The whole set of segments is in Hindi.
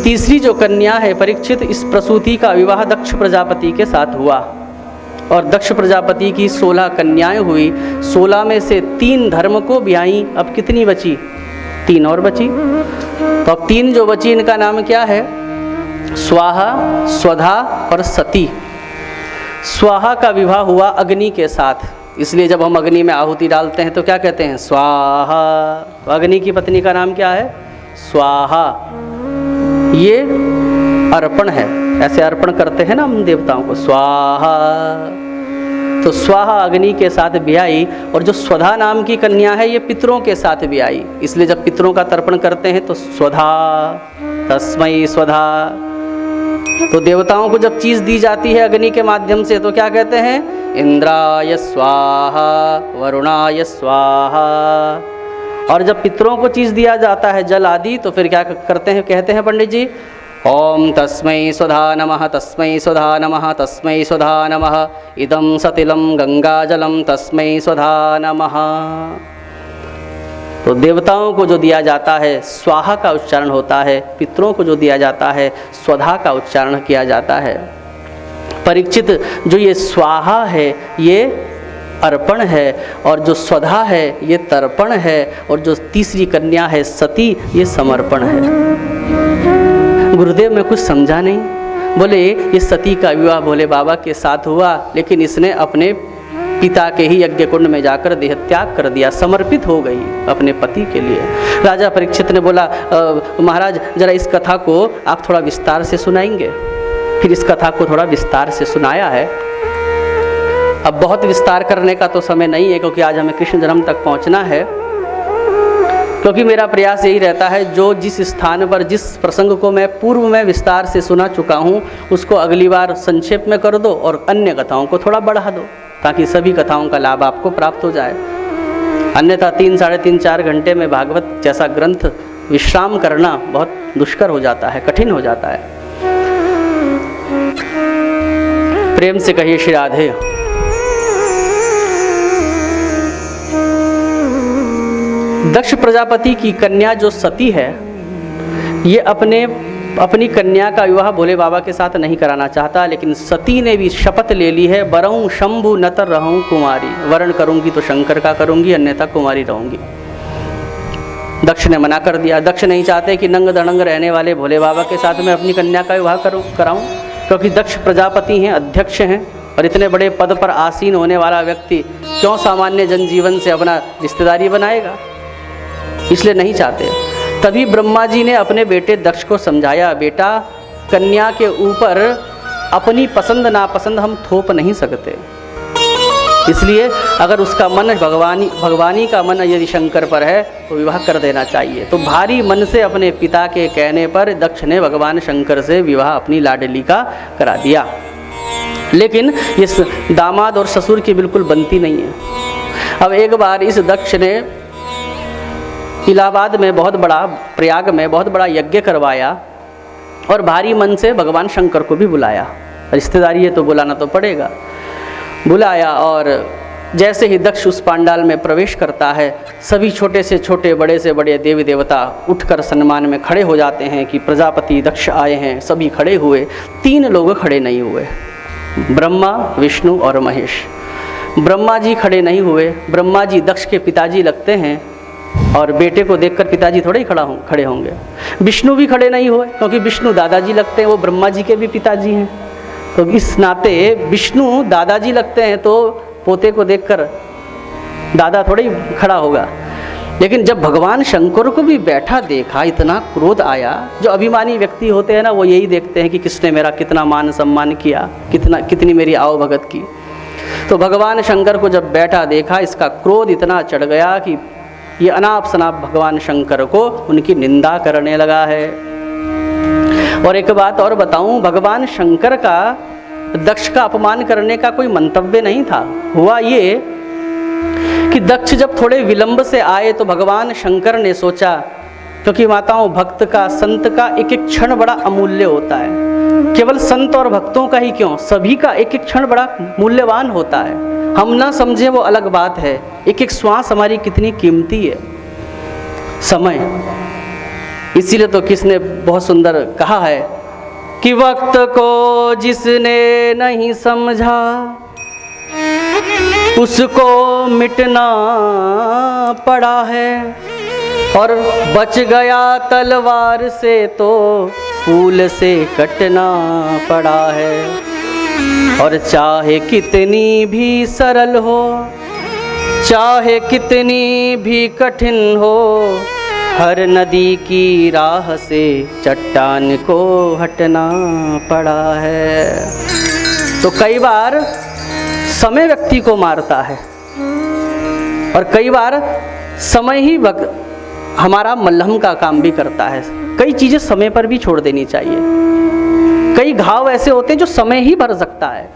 तीसरी जो कन्या है परीक्षित, इस प्रसूति का विवाह दक्ष प्रजापति के साथ हुआ और दक्ष प्रजापति की 16 कन्याएं हुई। 16 में से 3 धर्म को ब्याही। अब कितनी बची? 3 और बची। तो अब 3 जो बची इनका नाम क्या है? स्वाहा, स्वधा और सती। स्वाहा का विवाह हुआ अग्नि के साथ, इसलिए जब हम अग्नि में आहुति डालते हैं तो क्या कहते हैं? स्वाहा। तो अग्नि की पत्नी का नाम क्या है? स्वाहा। ये अर्पण है, ऐसे अर्पण करते हैं ना हम देवताओं को, स्वाहा। तो स्वाहा अग्नि के साथ ब्याई। और जो स्वधा नाम की कन्या है ये पितरों के साथ ब्याई, इसलिए जब पितरों का तर्पण करते हैं तो स्वधा, तस्मै स्वधा। तो देवताओं को जब चीज़ दी जाती है अग्नि के माध्यम से तो क्या कहते हैं? इंद्राय स्वाहा, वरुणाय स्वाहा। और जब पितरों को चीज़ दिया जाता है जल आदि तो फिर क्या करते हैं? कहते हैं पंडित जी, ओम तस्मै स्वधा नमः, तस्मै स्वधा नमः, तस्मै स्वधा नमः, इदं सतिलं गंगाजलं तस्मै स्वधा नमः। तो देवताओं को जो दिया जाता है स्वाहा का उच्चारण होता है, पितरों को जो दिया जाता है स्वधा का उच्चारण किया जाता है। परीक्षित, जो ये स्वाहा है ये अर्पण है और जो स्वधा है ये तर्पण है और जो तीसरी कन्या है सती ये समर्पण है। गुरुदेव में कुछ समझा नहीं। बोले ये सती का विवाह भोले बाबा के साथ हुआ, लेकिन इसने अपने पिता के ही यज्ञ कुंड में जाकर देह त्याग कर दिया, समर्पित हो गई अपने पति के लिए। राजा परीक्षित ने बोला, महाराज जरा इस कथा को आप थोड़ा विस्तार से सुनाएंगे। फिर इस कथा को थोड़ा विस्तार से सुनाया है। अब बहुत विस्तार करने का तो समय नहीं है क्योंकि आज हमें कृष्ण जन्म तक पहुंचना है। क्योंकि मेरा प्रयास यही रहता है जो जिस स्थान पर जिस प्रसंग को मैं पूर्व में विस्तार से सुना चुका हूँ उसको अगली बार संक्षेप में कर दो और अन्य कथाओं को थोड़ा बढ़ा दो, ताकि सभी कथाओं का लाभ आपको प्राप्त हो जाए। अन्यथा 3, साढ़े 3, 4 घंटे में भागवत जैसा ग्रंथ विश्राम करना बहुत दुष्कर हो जाता है, कठिन हो जाता है। प्रेम से कहिए श्री राधे। दक्ष प्रजापति की कन्या जो सती है ये अपनी कन्या का विवाह भोले बाबा के साथ नहीं कराना चाहता, लेकिन सती ने भी शपथ ले ली है, बरऊँ शंभु नतर रहूँ कुमारी, वर्ण करूँगी तो शंकर का करूँगी अन्यथा कुमारी रहूँगी। दक्ष ने मना कर दिया। दक्ष नहीं चाहते कि नंग दड़ंग रहने वाले भोले बाबा के साथ मैं अपनी कन्या का विवाह कराऊँ, क्योंकि दक्ष प्रजापति हैं, अध्यक्ष हैं और इतने बड़े पद पर आसीन होने वाला व्यक्ति क्यों सामान्य जनजीवन से अपना रिश्तेदारी बनाएगा, इसलिए नहीं चाहते। तभी ब्रह्मा जी ने अपने बेटे दक्ष को समझाया, बेटा कन्या के ऊपर अपनी पसंद नापसंद हम थोप नहीं सकते, इसलिए अगर उसका मन भगवानी का मन यदि शंकर पर है तो विवाह कर देना चाहिए। तो भारी मन से अपने पिता के कहने पर दक्ष ने भगवान शंकर से विवाह अपनी लाडली का करा दिया। लेकिन इस दामाद और ससुर की बिल्कुल बनती नहीं है। अब एक बार इस दक्ष ने इलाहाबाद में बहुत बड़ा, प्रयाग में बहुत बड़ा यज्ञ करवाया और भारी मन से भगवान शंकर को भी बुलाया। रिश्तेदारी है तो बुलाना तो पड़ेगा। बुलाया और जैसे ही दक्ष उस पांडाल में प्रवेश करता है सभी छोटे से छोटे बड़े से बड़े देवी देवता उठकर सम्मान में खड़े हो जाते हैं कि प्रजापति दक्ष आए हैं। सभी खड़े हुए, 3 लोग खड़े नहीं हुए, ब्रह्मा, विष्णु और महेश। ब्रह्मा जी खड़े नहीं हुए। ब्रह्मा जी दक्ष के पिताजी लगते हैं और बेटे को देखकर पिताजी थोड़े ही खड़े होंगे। विष्णु भी खड़े नहीं हुए क्योंकि विष्णु दादाजी लगते हैं, वो ब्रह्मा जी के भी पिताजी हैं। तो इस नाते विष्णु दादाजी लगते हैं तो पोते को देखकर दादा थोड़े ही खड़ा होगा। लेकिन जब भगवान शंकर को भी बैठा देखा इतना क्रोध आया। जो अभिमानी व्यक्ति होते हैं ना वो यही देखते हैं कि किसने मेरा कितना मान सम्मान किया, कितनी मेरी आओ भगत की। तो भगवान शंकर को जब बैठा देखा इसका क्रोध इतना चढ़ गया कि ये अनाप शनाप भगवान शंकर को उनकी निंदा करने लगा है। और एक बात और बताऊं, भगवान शंकर का दक्ष का अपमान करने का कोई मंतव्य नहीं था। हुआ ये कि दक्ष जब थोड़े विलंब से आए तो भगवान शंकर ने सोचा, क्योंकि माताओं भक्त का, संत का एक एक क्षण बड़ा अमूल्य होता है। केवल संत और भक्तों का ही क्यों, सभी का एक एक क्षण बड़ा मूल्यवान होता है। हम ना समझें वो अलग बात है, एक एक श्वास हमारी कितनी कीमती है। समय इसीलिए तो किसने बहुत सुंदर कहा है कि वक्त को जिसने नहीं समझा उसको मिटना पड़ा है, और बच गया तलवार से तो फूल से कटना पड़ा है। और चाहे कितनी भी सरल हो, चाहे कितनी भी कठिन हो, हर नदी की राह से चट्टान को हटना पड़ा है। तो कई बार समय व्यक्ति को मारता है और कई बार समय ही हमारा मल्हम का काम भी करता है। कई चीज़ें समय पर भी छोड़ देनी चाहिए। कई घाव ऐसे होते हैं जो समय ही भर सकता है।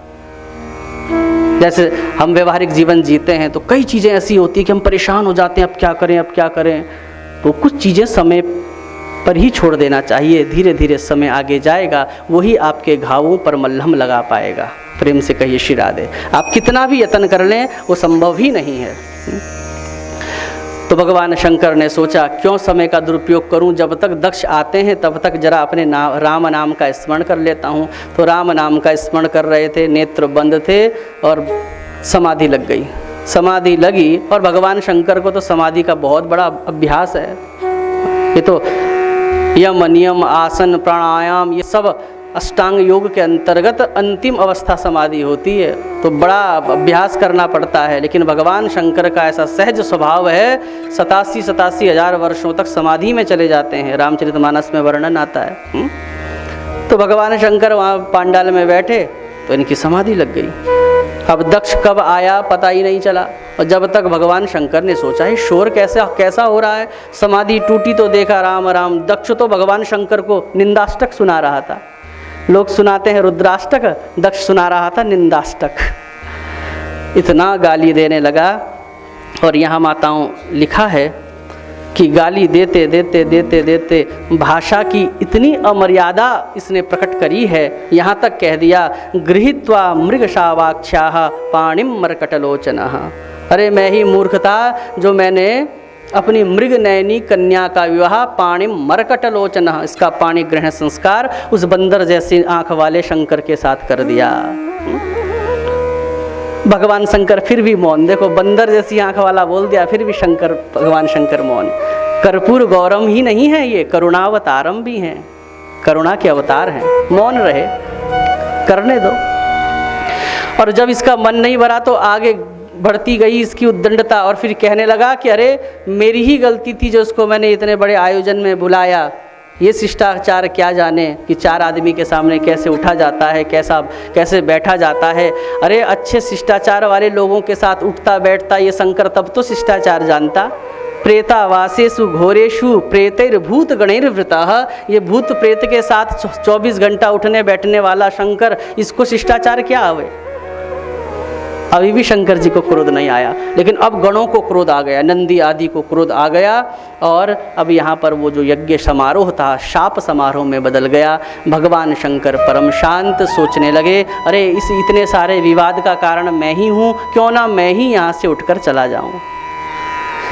जैसे हम व्यवहारिक जीवन जीते हैं तो कई चीज़ें ऐसी होती हैं कि हम परेशान हो जाते हैं, अब क्या करें, अब क्या करें। तो कुछ चीज़ें समय पर ही छोड़ देना चाहिए। धीरे धीरे समय आगे जाएगा, वही आपके घावों पर मल्हम लगा पाएगा। प्रेम से कहिए श्री राधे। आप कितना भी यत्न कर लें वो संभव ही नहीं है। तो भगवान शंकर ने सोचा क्यों समय का दुरुपयोग करूं, जब तक दक्ष आते हैं तब तक जरा अपने राम नाम का स्मरण कर लेता हूं। तो राम नाम का स्मरण कर रहे थे, नेत्र बंद थे और समाधि लग गई। समाधि लगी और भगवान शंकर को तो समाधि का बहुत बड़ा अभ्यास है। ये तो यम नियम आसन प्राणायाम ये सब अष्टांग योग के अंतर्गत अंतिम अवस्था समाधि होती है, तो बड़ा अभ्यास करना पड़ता है। लेकिन भगवान शंकर का ऐसा सहज स्वभाव है, 87 हजार वर्षों तक समाधि में चले जाते हैं। रामचरितमानस में वर्णन आता है। तो भगवान शंकर वहाँ पांडाल में बैठे तो इनकी समाधि लग गई। अब दक्ष कब आया पता ही नहीं चला, और जब तक भगवान शंकर ने सोचा है शोर कैसा हो रहा है, समाधि टूटी तो देखा राम राम। दक्ष तो भगवान शंकर को निंदाष्टक सुना रहा था। लोग सुनाते हैं रुद्राष्टक, दक्ष सुना रहा था निंदाष्टक। इतना गाली देने लगा। और यहाँ माताओं लिखा है कि गाली देते देते देते देते भाषा की इतनी अमर्यादा इसने प्रकट करी है, यहाँ तक कह दिया गृहीत्वा मृगशावाक्ष्याः पाणिम मरकटलोचनः। अरे मैं ही मूर्ख था जो मैंने अपनी मृग नयनी कन्या का विवाह पाणिम मरकटलोचनः, इसका पाणी ग्रहण संस्कार उस बंदर जैसी आंख वाले शंकर के साथ कर दिया। भगवान शंकर फिर भी मौन। देखो बंदर जैसी आंख वाला बोल दिया, फिर भी भगवान शंकर मौन। कर्पूर गौरम ही नहीं है, ये करुणावतारम भी हैं, करुणा के अवतार हैं। मौन रहे, करने दो। और जब इसका मन नहीं भरा तो आगे बढ़ती गई इसकी उद्दंडता, और फिर कहने लगा कि अरे मेरी ही गलती थी जो उसको मैंने इतने बड़े आयोजन में बुलाया। ये शिष्टाचार क्या जाने कि 4 आदमी के सामने कैसे उठा जाता है, कैसे बैठा जाता है। अरे अच्छे शिष्टाचार वाले लोगों के साथ उठता बैठता ये शंकर तब तो शिष्टाचार जानता। प्रेतावासेषु घोरेषु प्रेतैर्भूत गणैर्वृतः, ये भूत प्रेत के साथ 24 घंटा उठने बैठने वाला शंकर, इसको शिष्टाचार क्या आवे। अभी भी शंकर जी को क्रोध नहीं आया, लेकिन अब गणों को क्रोध आ गया, नंदी आदि को क्रोध आ गया। और अब यहाँ पर वो जो यज्ञ समारोह था शाप समारोह में बदल गया। भगवान शंकर परम शांत सोचने लगे, अरे इस इतने सारे विवाद का कारण मैं ही हूँ, क्यों ना मैं ही यहाँ से उठकर चला जाऊँ।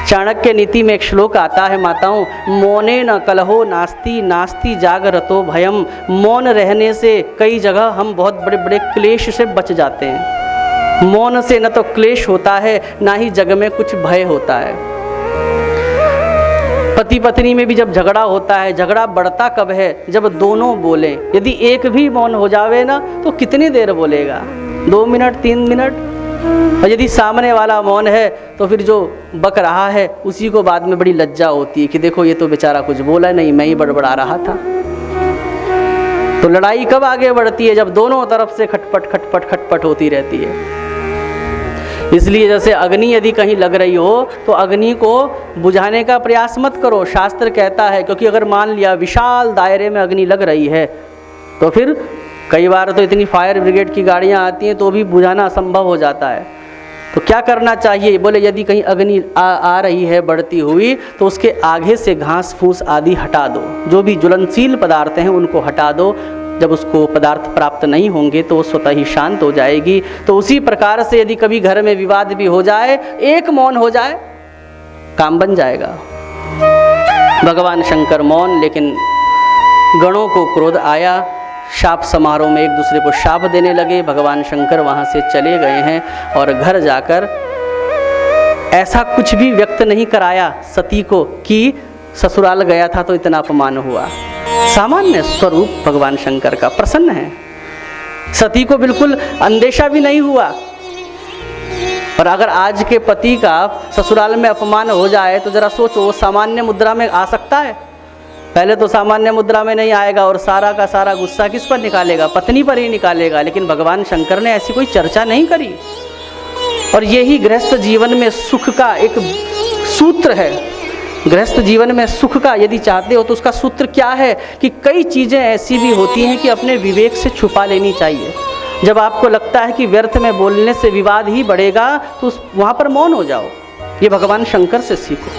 चाणक्य नीति में एक श्लोक आता है माताओं, मौने न कलहो नास्ति नास्ति जागरतो भयम। मौन रहने से कई जगह हम बहुत बड़े बड़े क्लेश से बच जाते हैं। मौन से न तो क्लेश होता है ना ही जग में कुछ भय होता है। पति पत्नी में भी जब झगड़ा होता है, झगड़ा बढ़ता कब है, जब दोनों बोलें। यदि एक भी मौन हो जावे ना तो कितनी देर बोलेगा, 2 मिनट 3 मिनट। और यदि सामने वाला मौन है तो फिर जो बक रहा है उसी को बाद में बड़ी लज्जा होती है कि देखो ये तो बेचारा कुछ बोला नहीं, मैं ही बड़बड़ा रहा था। तो लड़ाई कब आगे बढ़ती है, जब दोनों तरफ से खटपट खटपट खटपट होती रहती है। इसलिए जैसे अग्नि यदि कहीं लग रही हो तो अग्नि को बुझाने का प्रयास मत करो, शास्त्र कहता है। क्योंकि अगर मान लिया विशाल दायरे में अग्नि लग रही है तो फिर कई बार तो इतनी फायर ब्रिगेड की गाड़ियां आती हैं तो भी बुझाना असंभव हो जाता है। तो क्या करना चाहिए, बोले यदि कहीं अग्नि आ रही है बढ़ती हुई तो उसके आगे से घास फूस आदि हटा दो, जो भी ज्वलनशील पदार्थ हैं उनको हटा दो। जब उसको पदार्थ प्राप्त नहीं होंगे तो वो स्वतः ही शांत हो जाएगी। तो उसी प्रकार से यदि कभी घर में विवाद भी हो जाए, एक मौन हो जाए, काम बन जाएगा। भगवान शंकर मौन, लेकिन गणों को क्रोध आया। शाप समारोह में एक दूसरे को शाप देने लगे। भगवान शंकर वहाँ से चले गए हैं और घर जाकर ऐसा कुछ भी व्यक्त नहीं कराया सती को कि ससुराल गया था तो इतना अपमान हुआ। सामान्य स्वरूप भगवान शंकर का प्रसन्न है। सती को बिल्कुल अंदेशा भी नहीं हुआ। और अगर आज के पति का ससुराल में अपमान हो जाए तो जरा सोचो, वो सामान्य मुद्रा में आ सकता है? पहले तो सामान्य मुद्रा में नहीं आएगा और सारा का सारा गुस्सा किस पर निकालेगा? पत्नी पर ही निकालेगा। लेकिन भगवान शंकर ने ऐसी कोई चर्चा नहीं करी। और यही गृहस्थ जीवन में सुख का एक सूत्र है। गृहस्थ जीवन में सुख का यदि चाहते हो तो उसका सूत्र क्या है कि कई चीज़ें ऐसी भी होती हैं कि अपने विवेक से छुपा लेनी चाहिए। जब आपको लगता है कि व्यर्थ में बोलने से विवाद ही बढ़ेगा तो वहाँ पर मौन हो जाओ। ये भगवान शंकर से सीखो।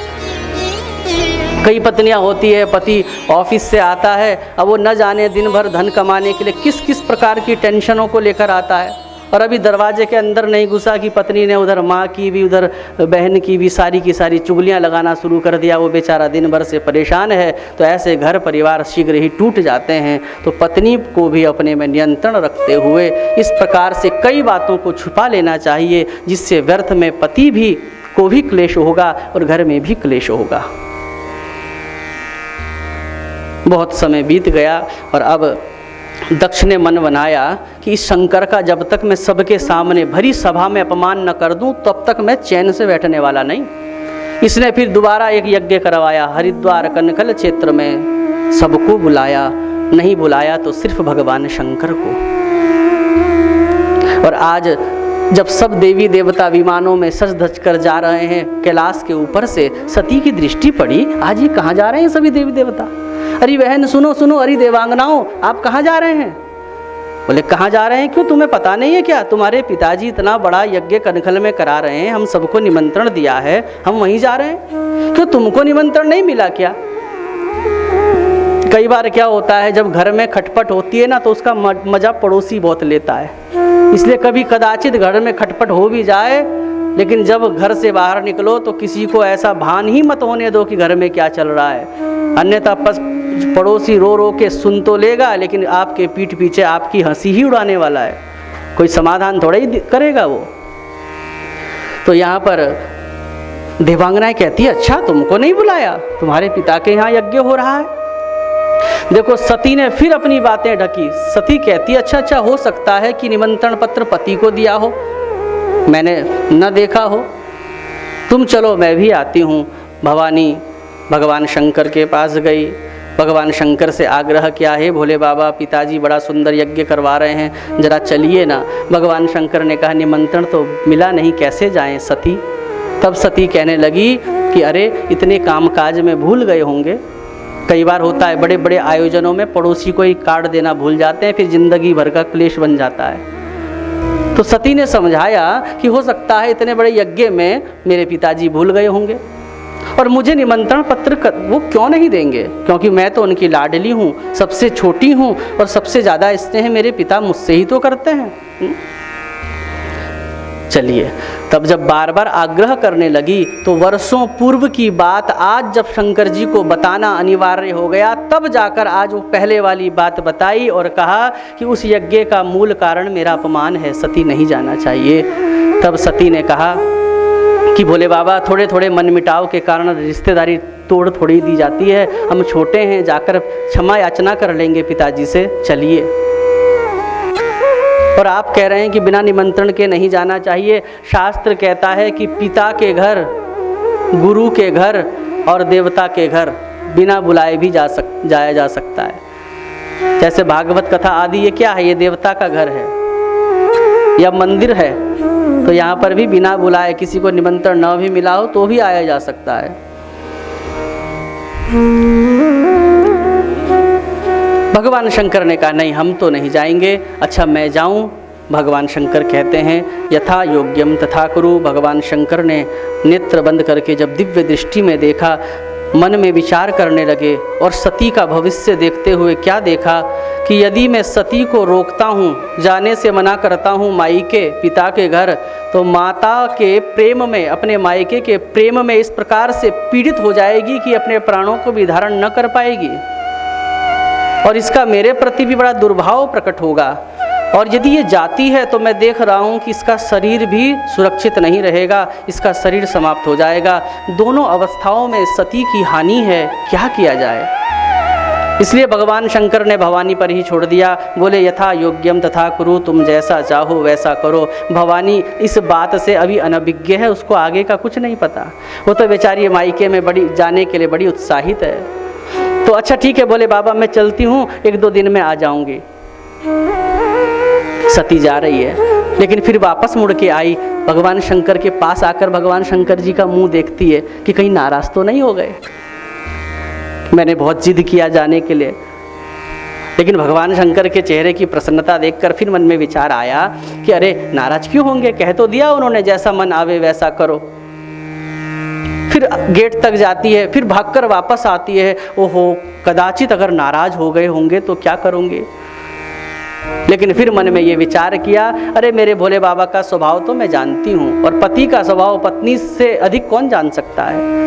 कई पत्नियां होती है, पति ऑफिस से आता है, अब वो न जाने दिन भर धन कमाने के लिए किस किस प्रकार की टेंशनों को लेकर आता है, और अभी दरवाजे के अंदर नहीं घुसा कि पत्नी ने उधर माँ की भी उधर बहन की भी सारी की सारी चुगलियाँ लगाना शुरू कर दिया। वो बेचारा दिन भर से परेशान है। तो ऐसे घर परिवार शीघ्र ही टूट जाते हैं। तो पत्नी को भी अपने में नियंत्रण रखते हुए इस प्रकार से कई बातों को छुपा लेना चाहिए, जिससे व्यर्थ में पति भी को भी क्लेश होगा और घर में भी क्लेश होगा। बहुत समय बीत गया और अब दक्ष ने मन बनाया कि इस शंकर का जब तक मैं सबके सामने भरी सभा में अपमान न कर दूं तब तक मैं चैन से बैठने वाला नहीं। इसने फिर दोबारा एक यज्ञ करवाया। हरिद्वार कनखल क्षेत्र में सबको बुलाया, नहीं बुलाया तो सिर्फ भगवान शंकर को। और आज जब सब देवी देवता विमानों में सज धज कर जा रहे हैं कैलाश के ऊपर से, सती की दृष्टि पड़ी, आज ये कहाँ जा रहे हैं सभी देवी देवता? अरे बहन सुनो सुनो, अरे देवांगनाओं, आप कहाँ जा रहे हैं? बोले कहाँ जा रहे हैं? क्यों, तुम्हें पता नहीं है क्या? तुम्हारे पिताजी इतना बड़ा यज्ञ कनखल में करा रहे हैं, हम सबको निमंत्रण दिया है, हम वहीं जा रहे हैं। क्यों, तुमको निमंत्रण नहीं मिला क्या? कई बार क्या होता है, जब घर में खटपट होती है ना तो उसका मजा पड़ोसी बहुत लेता है। इसलिए कभी कदाचित घर में खटपट हो भी जाए, लेकिन जब घर से बाहर निकलो तो किसी को ऐसा भान ही मत होने दो कि घर में क्या चल रहा है। अन्यथा पड़ोसी रो रो के सुन तो लेगा, लेकिन आपके पीठ पीछे आपकी हंसी ही उड़ाने वाला है। कोई समाधान थोड़ा ही करेगा वो। तो यहाँ पर देवांगनाएं कहती है, अच्छा तुमको नहीं बुलाया? तुम्हारे पिता के यहाँ यज्ञ हो रहा है। देखो सती ने फिर अपनी बातें ढकी। सती कहती, अच्छा हो सकता है कि निमंत्रण पत्र पति को दिया हो, मैंने न देखा हो। तुम चलो, मैं भी आती हूँ। भवानी भगवान शंकर के पास गई। भगवान शंकर से आग्रह किया, है भोले बाबा, पिताजी बड़ा सुंदर यज्ञ करवा रहे हैं, जरा चलिए ना। भगवान शंकर ने कहा, निमंत्रण तो मिला नहीं, कैसे जाएं सती? तब सती कहने लगी कि अरे इतने कामकाज में भूल गए होंगे। कई बार होता है, बड़े बड़े आयोजनों में पड़ोसी को ही कार्ड देना भूल जाते हैं, फिर जिंदगी भर का क्लेश बन जाता है। तो सती ने समझाया कि हो सकता है इतने बड़े यज्ञ में मेरे पिताजी भूल गए होंगे और मुझे निमंत्रण पत्र वो क्यों नहीं देंगे, क्योंकि मैं तो उनकी लाडली हूँ, सबसे छोटी हूँ और सबसे ज़्यादा स्नेह मेरे पिता मुझसे ही तो करते हैं। चलिए, तब जब बार बार आग्रह करने लगी तो वर्षों पूर्व की बात आज जब शंकर जी को बताना अनिवार्य हो गया, तब जाकर आज वो पहले वाली बात बताई और कहा कि उस यज्ञ का मूल कारण मेरा अपमान है, सती नहीं जाना चाहिए। तब सती ने कहा कि भोले बाबा, थोड़े थोड़े मन मिटाव के कारण रिश्तेदारी तोड़ थोड़ी दी जाती है, हम छोटे हैं, जाकर क्षमा याचना कर लेंगे पिताजी से, चलिए। और आप कह रहे हैं कि बिना निमंत्रण के नहीं जाना चाहिए। शास्त्र कहता है कि पिता के घर, गुरु के घर और देवता के घर बिना बुलाए भी जाया जा सकता है। जैसे भागवत कथा आदि, ये क्या है? ये देवता का घर है या मंदिर है, तो यहाँ पर भी बिना बुलाए, किसी को निमंत्रण न भी मिला हो तो भी आया जा सकता है। भगवान शंकर ने कहा, नहीं हम तो नहीं जाएंगे। अच्छा मैं जाऊं? भगवान शंकर कहते हैं, यथा योग्यम तथा कुरु। भगवान शंकर ने नेत्र बंद करके जब दिव्य दृष्टि में देखा मन में विचार करने लगे और सती का भविष्य देखते हुए क्या देखा कि यदि मैं सती को रोकता हूँ, जाने से मना करता हूँ मायके पिता के घर, तो माता के प्रेम में, अपने मायके के प्रेम में इस प्रकार से पीड़ित हो जाएगी कि अपने प्राणों को भी धारण न कर पाएगी और इसका मेरे प्रति भी बड़ा दुर्भाव प्रकट होगा। और यदि ये जाती है तो मैं देख रहा हूँ कि इसका शरीर भी सुरक्षित नहीं रहेगा, इसका शरीर समाप्त हो जाएगा। दोनों अवस्थाओं में सती की हानि है, क्या किया जाए? इसलिए भगवान शंकर ने भवानी पर ही छोड़ दिया। बोले यथा योग्यम तथा कुरु, तुम जैसा चाहो वैसा करो। भवानी इस बात से अभी अनभिज्ञ है, उसको आगे का कुछ नहीं पता। वो तो बेचारी मायके में बड़ी जाने के लिए बड़ी उत्साहित है। तो अच्छा ठीक है, बोले बाबा मैं चलती हूँ, 1-2 दिन में आ जाऊँगी। सती जा रही है, लेकिन फिर वापस मुड़ के आई, भगवान शंकर के पास आकर भगवान शंकर जी का मुंह देखती है कि कहीं नाराज तो नहीं हो गए। मैंने बहुत जिद किया जाने के लिए, लेकिन भगवान शंकर के चेहरे की प्रसन्नता देखकर फिर मन में विचार आया कि अरे नाराज क्यों होंगे, कह तो दिया उन्होंने जैसा मन आवे वैसा करो। फिर गेट तक जाती है, फिर भागकर वापस आती है। ओहो, कदाचित अगर नाराज हो गए होंगे तो क्या करूँगी। लेकिन फिर मन में ये विचार किया, अरे मेरे भोले बाबा का स्वभाव तो मैं जानती हूँ, और पति का स्वभाव पत्नी से अधिक कौन जान सकता है।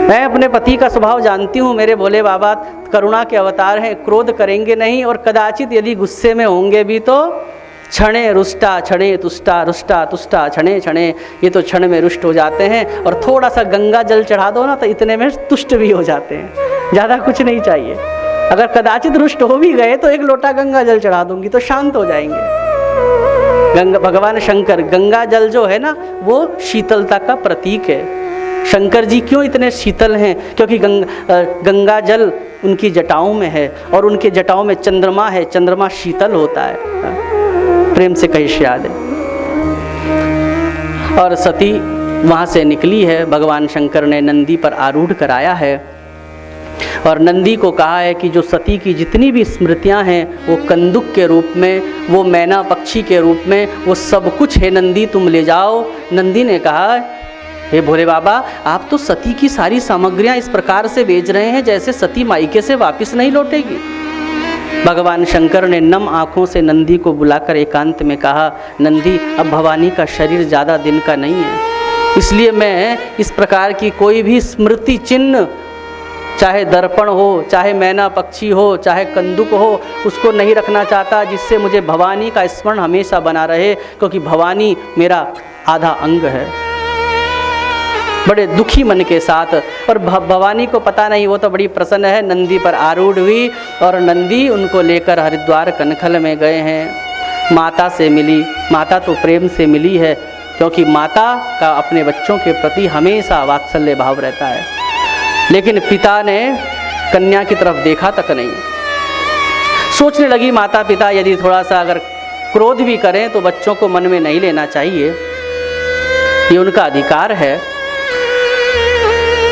मैं अपने पति का स्वभाव जानती हूँ। मेरे भोले बाबा करुणा के अवतार हैं, क्रोध करेंगे नहीं, और कदाचित यदि गुस्से में होंगे भी तो क्षणे रुष्टा क्षणे तुष्टा, रुष्टा तुष्टा क्षणे क्षणे, ये तो क्षण में रुष्ट हो जाते हैं। और थोड़ा सा गंगा जल चढ़ा दो ना तो इतने में तुष्ट भी हो जाते हैं, ज़्यादा कुछ नहीं चाहिए। अगर कदाचित रुष्ट हो भी गए तो 1 लोटा गंगा जल चढ़ा दूंगी तो शांत हो जाएंगे। भगवान शंकर, गंगा जल जो है ना वो शीतलता का प्रतीक है। शंकर जी क्यों इतने शीतल हैं? क्योंकि गंगा जल उनकी जटाओं में है, और उनके जटाओं में चंद्रमा है, चंद्रमा शीतल होता है। प्रेम से कही याद है। और सती वहाँ से निकली है, भगवान शंकर ने नंदी पर आरूढ़ कराया है और नंदी को कहा है कि जो सती की जितनी भी स्मृतियां हैं वो कंदुक के रूप में, वो मैना पक्षी के रूप में, वो सब कुछ है नंदी, तुम ले जाओ। नंदी ने कहा, हे भोले बाबा, आप तो सती की सारी सामग्रियां इस प्रकार से बेच रहे हैं जैसे सती मायके से वापस नहीं लौटेगी। भगवान शंकर ने नम आँखों से नंदी को बुलाकर एकांत में कहा, नंदी, अब भवानी का शरीर ज़्यादा दिन का नहीं है, इसलिए मैं इस प्रकार की कोई भी स्मृति चिन्ह, चाहे दर्पण हो, चाहे मैना पक्षी हो, चाहे कंदुक हो, उसको नहीं रखना चाहता, जिससे मुझे भवानी का स्मरण हमेशा बना रहे, क्योंकि भवानी मेरा आधा अंग है। बड़े दुखी मन के साथ, और भवानी को पता नहीं, वो तो बड़ी प्रसन्न है, नंदी पर आरूढ़ हुई और नंदी उनको लेकर हरिद्वार कनखल में गए हैं। माता से मिली, माता तो प्रेम से मिली है, क्योंकि माता का अपने बच्चों के प्रति हमेशा वात्सल्य भाव रहता है। लेकिन पिता ने कन्या की तरफ देखा तक नहीं। सोचने लगी माता पिता, यदि थोड़ा सा अगर क्रोध भी करें तो बच्चों को मन में नहीं लेना चाहिए, ये उनका अधिकार है।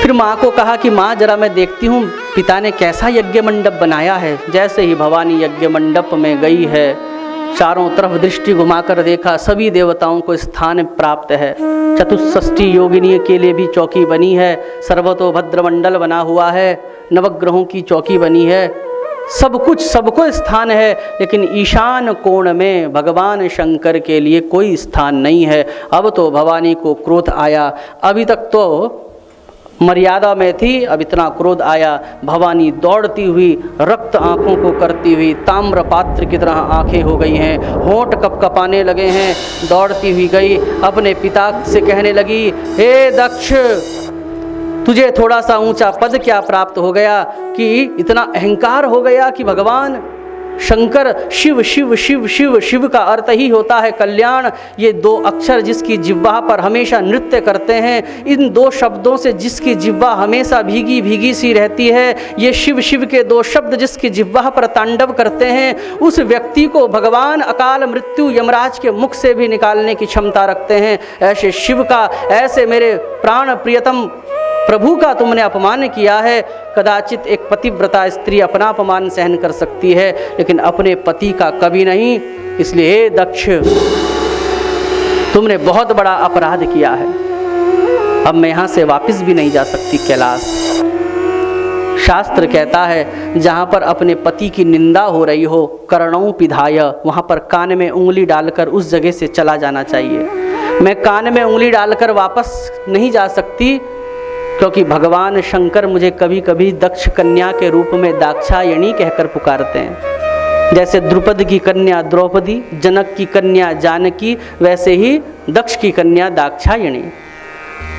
फिर माँ को कहा कि माँ, जरा मैं देखती हूँ पिता ने कैसा यज्ञ मंडप बनाया है। जैसे ही भवानी यज्ञ मंडप में गई है, चारों तरफ दृष्टि घुमाकर देखा, सभी देवताओं को स्थान प्राप्त है। चतुष्षष्ठी योगिनी के लिए भी चौकी बनी है, सर्वतोभद्र मंडल बना हुआ है, नवग्रहों की चौकी बनी है, सब कुछ, सबको स्थान है। लेकिन ईशान कोण में भगवान शंकर के लिए कोई स्थान नहीं है। अब तो भवानी को क्रोध आया, अभी तक तो मर्यादा में थी, अब इतना क्रोध आया। भवानी दौड़ती हुई, रक्त आँखों को करती हुई, ताम्र पात्र की तरह आँखें हो गई हैं, होंठ कपकपाने लगे हैं, दौड़ती हुई गई, अपने पिता से कहने लगी, हे दक्ष, तुझे थोड़ा सा ऊंचा पद क्या प्राप्त हो गया कि इतना अहंकार हो गया कि भगवान शंकर शिव शिव शिव शिव, शिव का अर्थ ही होता है कल्याण। ये 2 अक्षर जिसकी जिह्वा पर हमेशा नृत्य करते हैं, इन 2 शब्दों से जिसकी जिह्वा हमेशा भीगी भीगी सी रहती है, ये शिव शिव के 2 शब्द जिसकी जिह्वा पर तांडव करते हैं, उस व्यक्ति को भगवान अकाल मृत्यु यमराज के मुख से भी निकालने की क्षमता रखते हैं। ऐसे शिव का, ऐसे मेरे प्राण प्रियतम प्रभु का तुमने अपमान किया है। कदाचित एक पतिव्रता स्त्री अपना अपमान सहन कर सकती है, लेकिन अपने पति का कभी नहीं। इसलिए हे दक्ष, तुमने बहुत बड़ा अपराध किया है, अब मैं यहाँ से वापस भी नहीं जा सकती कैलाश। शास्त्र कहता है जहाँ पर अपने पति की निंदा हो रही हो, कर्णों पिधाय, वहाँ पर कान में उंगली डालकर उस जगह से चला जाना चाहिए। मैं कान में उंगली डालकर वापस नहीं जा सकती, क्योंकि भगवान शंकर मुझे कभी कभी दक्ष कन्या के रूप में दाक्षायणी कहकर पुकारते हैं। जैसे द्रुपद की कन्या द्रौपदी, जनक की कन्या जानकी, वैसे ही दक्ष की कन्या दाक्षायणी।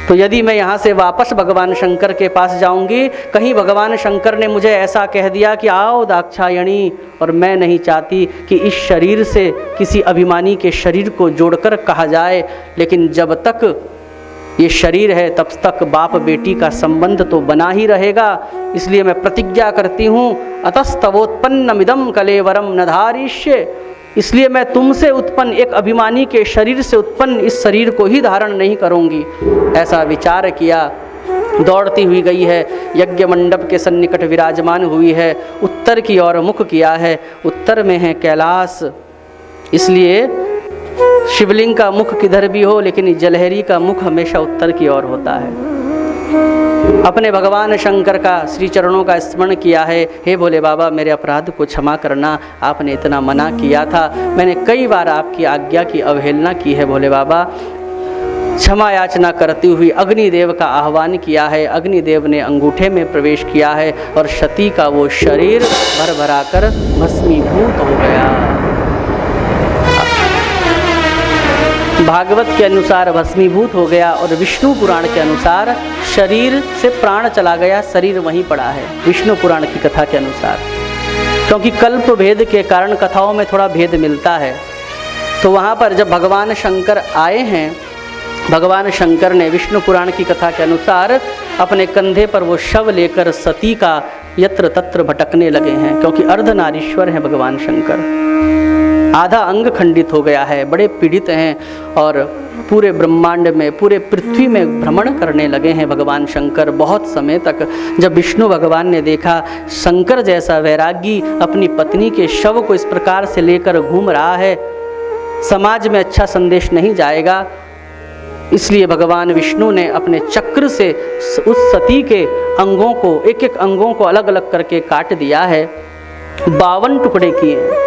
तो यदि मैं यहाँ से वापस भगवान शंकर के पास जाऊंगी, कहीं भगवान शंकर ने मुझे ऐसा कह दिया कि आओ दाक्षायणी, और मैं नहीं चाहती कि इस शरीर से किसी अभिमानी के शरीर को जोड़कर कहा जाए, लेकिन जब तक ये शरीर है तब तक बाप बेटी का संबंध तो बना ही रहेगा। इसलिए मैं प्रतिज्ञा करती हूँ, अतस्तवोत्पन्नमिदं कलेवरम न धारिष्ये, इसलिए मैं तुमसे उत्पन्न एक अभिमानी के शरीर से उत्पन्न इस शरीर को ही धारण नहीं करूँगी। ऐसा विचार किया, दौड़ती हुई गई है, यज्ञ मंडप के सन्निकट विराजमान हुई है, उत्तर की ओर मुख किया है। उत्तर में है कैलाश, इसलिए शिवलिंग का मुख किधर भी हो, लेकिन जलहरी का मुख हमेशा उत्तर की ओर होता है। अपने भगवान शंकर का श्री चरणों का स्मरण किया है, हे भोले बाबा मेरे अपराध को क्षमा करना, आपने इतना मना किया था, मैंने कई बार आपकी आज्ञा की अवहेलना की है भोले बाबा। क्षमा याचना करती हुई अग्निदेव का आह्वान किया है। अग्निदेव ने अंगूठे में प्रवेश किया है और सती का वो शरीर भर भरा कर भस्मीभूत हो गया। भागवत के अनुसार भस्मीभूत हो गया और विष्णु पुराण के अनुसार शरीर से प्राण चला गया, शरीर वहीं पड़ा है विष्णु पुराण की कथा के अनुसार। क्योंकि कल्प भेद के कारण कथाओं में थोड़ा भेद मिलता है, तो वहाँ पर जब भगवान शंकर आए हैं, भगवान शंकर ने विष्णु पुराण की कथा के अनुसार अपने कंधे पर वो शव लेकर सती का यत्र तत्र भटकने लगे हैं, क्योंकि अर्धनारीश्वर हैं भगवान शंकर। आधा अंग खंडित हो गया है, बड़े पीड़ित हैं और पूरे ब्रह्मांड में, पूरे पृथ्वी में भ्रमण करने लगे हैं भगवान शंकर बहुत समय तक। जब विष्णु भगवान ने देखा शंकर जैसा वैरागी अपनी पत्नी के शव को इस प्रकार से लेकर घूम रहा है, समाज में अच्छा संदेश नहीं जाएगा, इसलिए भगवान विष्णु ने अपने चक्र से उस सती के अंगों को, एक एक अंगों को अलग अलग करके काट दिया है। 52 टुकड़े किए हैं।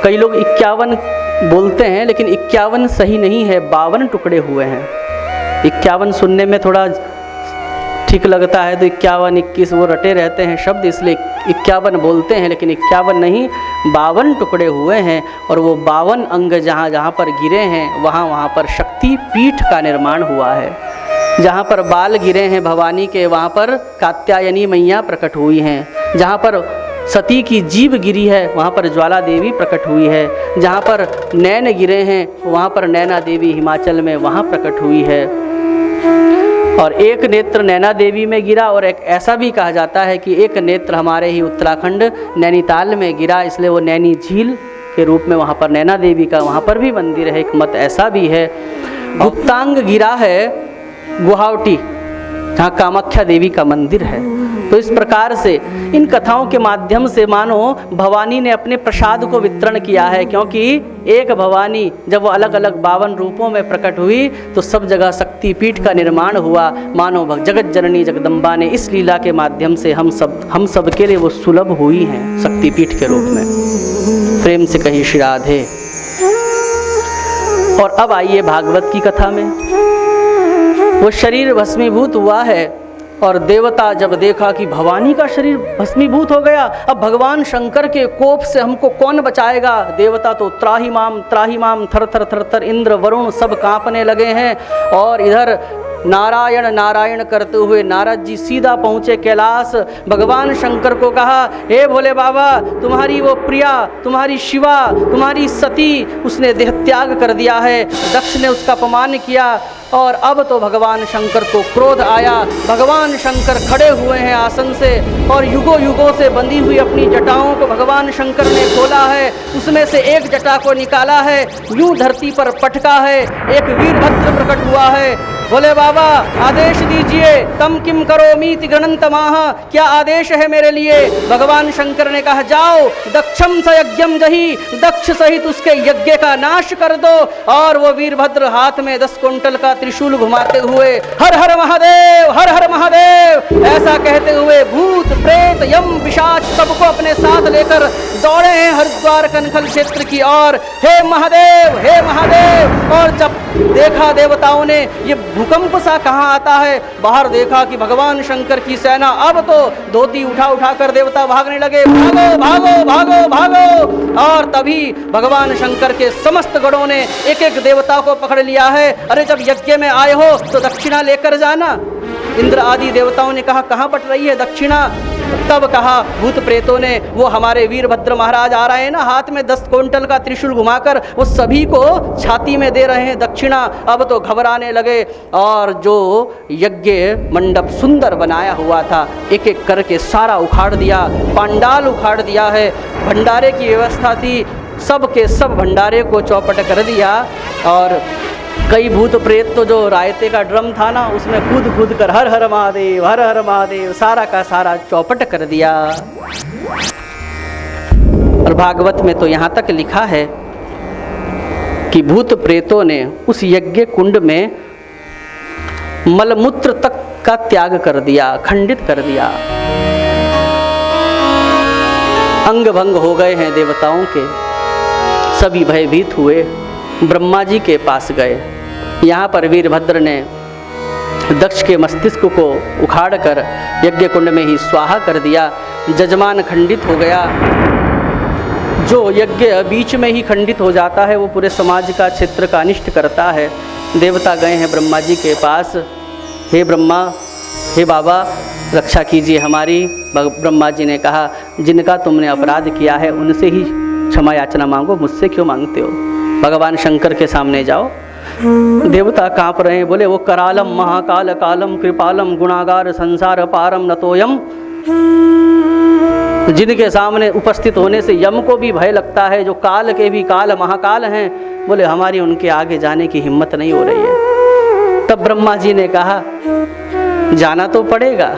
कई लोग 51 बोलते हैं, लेकिन 51 सही नहीं है, 52 टुकड़े हुए हैं। 51 सुनने में थोड़ा ठीक लगता है, तो 51, 21 वो रटे रहते हैं शब्द, इसलिए 51 बोलते हैं, लेकिन 51 नहीं, 52 टुकड़े हुए हैं। और वो 52 अंग जहाँ जहाँ पर गिरे हैं, वहाँ वहाँ पर शक्ति पीठ का निर्माण हुआ है। जहाँ पर बाल गिरे हैं भवानी के, वहाँ पर कात्यायनी मैया प्रकट हुई हैं। जहाँ पर सती की जीभ गिरी है, वहाँ पर ज्वाला देवी प्रकट हुई है। जहाँ पर नैन गिरे हैं, वहाँ पर नैना देवी हिमाचल में वहाँ प्रकट हुई है। और एक नेत्र नैना देवी में गिरा, और एक ऐसा भी कहा जाता है कि एक नेत्र हमारे ही उत्तराखंड नैनीताल में गिरा, इसलिए वो नैनी झील के रूप में वहाँ पर नैना देवी का वहाँ पर भी मंदिर है, एक मत ऐसा भी है। गुप्तांग गिरा है गुवाहाटी, जहाँ कामाख्या देवी का मंदिर है। तो इस प्रकार से इन कथाओं के माध्यम से मानो भवानी ने अपने प्रसाद को वितरण किया है, क्योंकि एक भवानी जब वो अलग अलग 52 रूपों में प्रकट हुई तो सब जगह शक्तिपीठ का निर्माण हुआ। मानो जगत जननी जगदम्बा ने इस लीला के माध्यम से हम सब के लिए वो सुलभ हुई हैं शक्तिपीठ के रूप में। प्रेम से कही श्री राधे। और अब आइए भागवत की कथा में। वो शरीर भस्मीभूत हुआ है और देवता जब देखा कि भवानी का शरीर भस्मीभूत हो गया, अब भगवान शंकर के कोप से हमको कौन बचाएगा। देवता तो त्राही माम थर थर थर थर, इंद्र वरुण सब कांपने लगे हैं। और इधर नारायण नारायण करते हुए नारद जी सीधा पहुँचे कैलाश। भगवान शंकर को कहा, हे भोले बाबा, तुम्हारी वो प्रिया, तुम्हारी शिवा, तुम्हारी सती, उसने देह त्याग कर दिया है। दक्ष ने उसका अपमान किया और अब तो भगवान शंकर को क्रोध आया। भगवान शंकर खड़े हुए हैं आसन से और युगों युगों से बंधी हुई अपनी जटाओं को भगवान शंकर ने खोला है। उसमें से एक जटा को निकाला है, यूं धरती पर पटका है, एक वीरभद्र प्रकट हुआ है। बोले बाबा आदेश दीजिए। तम किम करोमीति गणन्तमाह, क्या आदेश है मेरे लिए? भगवान शंकर ने कहा जाओ दक्षम स यज्ञम जही, दक्ष सहित उसके यज्ञ का नाश कर दो। और वो वीरभद्र हाथ में 10 कुंटल का त्रिशूल घुमाते हुए हर हर महादेव, हर हर महादेव ऐसा कहते हुए भूत प्रेत यम पिशाच सबको अपने साथ लेकर दौड़े हैं हरिद्वार कनखल क्षेत्र की ओर। हे महादेव, हे महादेव। और जब देखा देवताओं ने ये भूकंप सा कहाँ आता है, बाहर देखा कि भगवान शंकर की सेना, अब तो धोती उठा उठा कर देवता भागने लगे, भागो भागो भागो भागो। और तभी भगवान शंकर के समस्त गणों ने एक एक देवता को पकड़ लिया है। अरे जब यज्ञ में आए हो तो दक्षिणा लेकर जाना। इंद्र आदि देवताओं ने कहा कहाँ बट रही है दक्षिणा? तब कहा भूत प्रेतों ने, वो हमारे वीरभद्र महाराज आ रहे हैं ना, हाथ में 10 कुंटल का त्रिशूल घुमाकर वो सभी को छाती में दे रहे हैं दक्षिणा। अब तो घबराने लगे और जो यज्ञ मंडप सुंदर बनाया हुआ था एक एक करके सारा उखाड़ दिया, पांडाल उखाड़ दिया है। भंडारे की व्यवस्था थी, सब के सब भंडारे को चौपट कर दिया। और कई भूत प्रेत तो जो रायते का ड्रम था ना, उसमें कूद कूद कर हर हर महादेव, हर हर महादेव सारा का सारा चौपट कर दिया। और भागवत में तो यहाँ तक लिखा है कि भूत प्रेतों ने उस यज्ञ कुंड में मलमूत्र तक का त्याग कर दिया, खंडित कर दिया। अंग भंग हो गए हैं देवताओं के, सभी भयभीत हुए, ब्रह्मा जी के पास गए। यहाँ पर वीरभद्र ने दक्ष के मस्तिष्क को उखाड़कर यज्ञ कुंड में ही स्वाहा कर दिया। जजमान खंडित हो गया। जो यज्ञ बीच में ही खंडित हो जाता है वो पूरे समाज का, क्षेत्र का अनिष्ट करता है। देवता गए हैं ब्रह्मा जी के पास, हे ब्रह्मा, हे बाबा रक्षा कीजिए हमारी। ब्रह्मा जी ने कहा जिनका तुमने अपराध किया है उनसे ही क्षमा याचना मांगो, मुझसे क्यों मांगते हो? भगवान शंकर के सामने जाओ। देवता कांप रहे हैं, बोले वो करालम महाकाल कालम कृपालम गुणागार संसार पारम नतोयम। जिनके सामने उपस्थित होने से यम को भी भय लगता है, जो काल के भी काल महाकाल हैं, बोले हमारी उनके आगे जाने की हिम्मत नहीं हो रही है। तब ब्रह्मा जी ने कहा जाना तो पड़ेगा।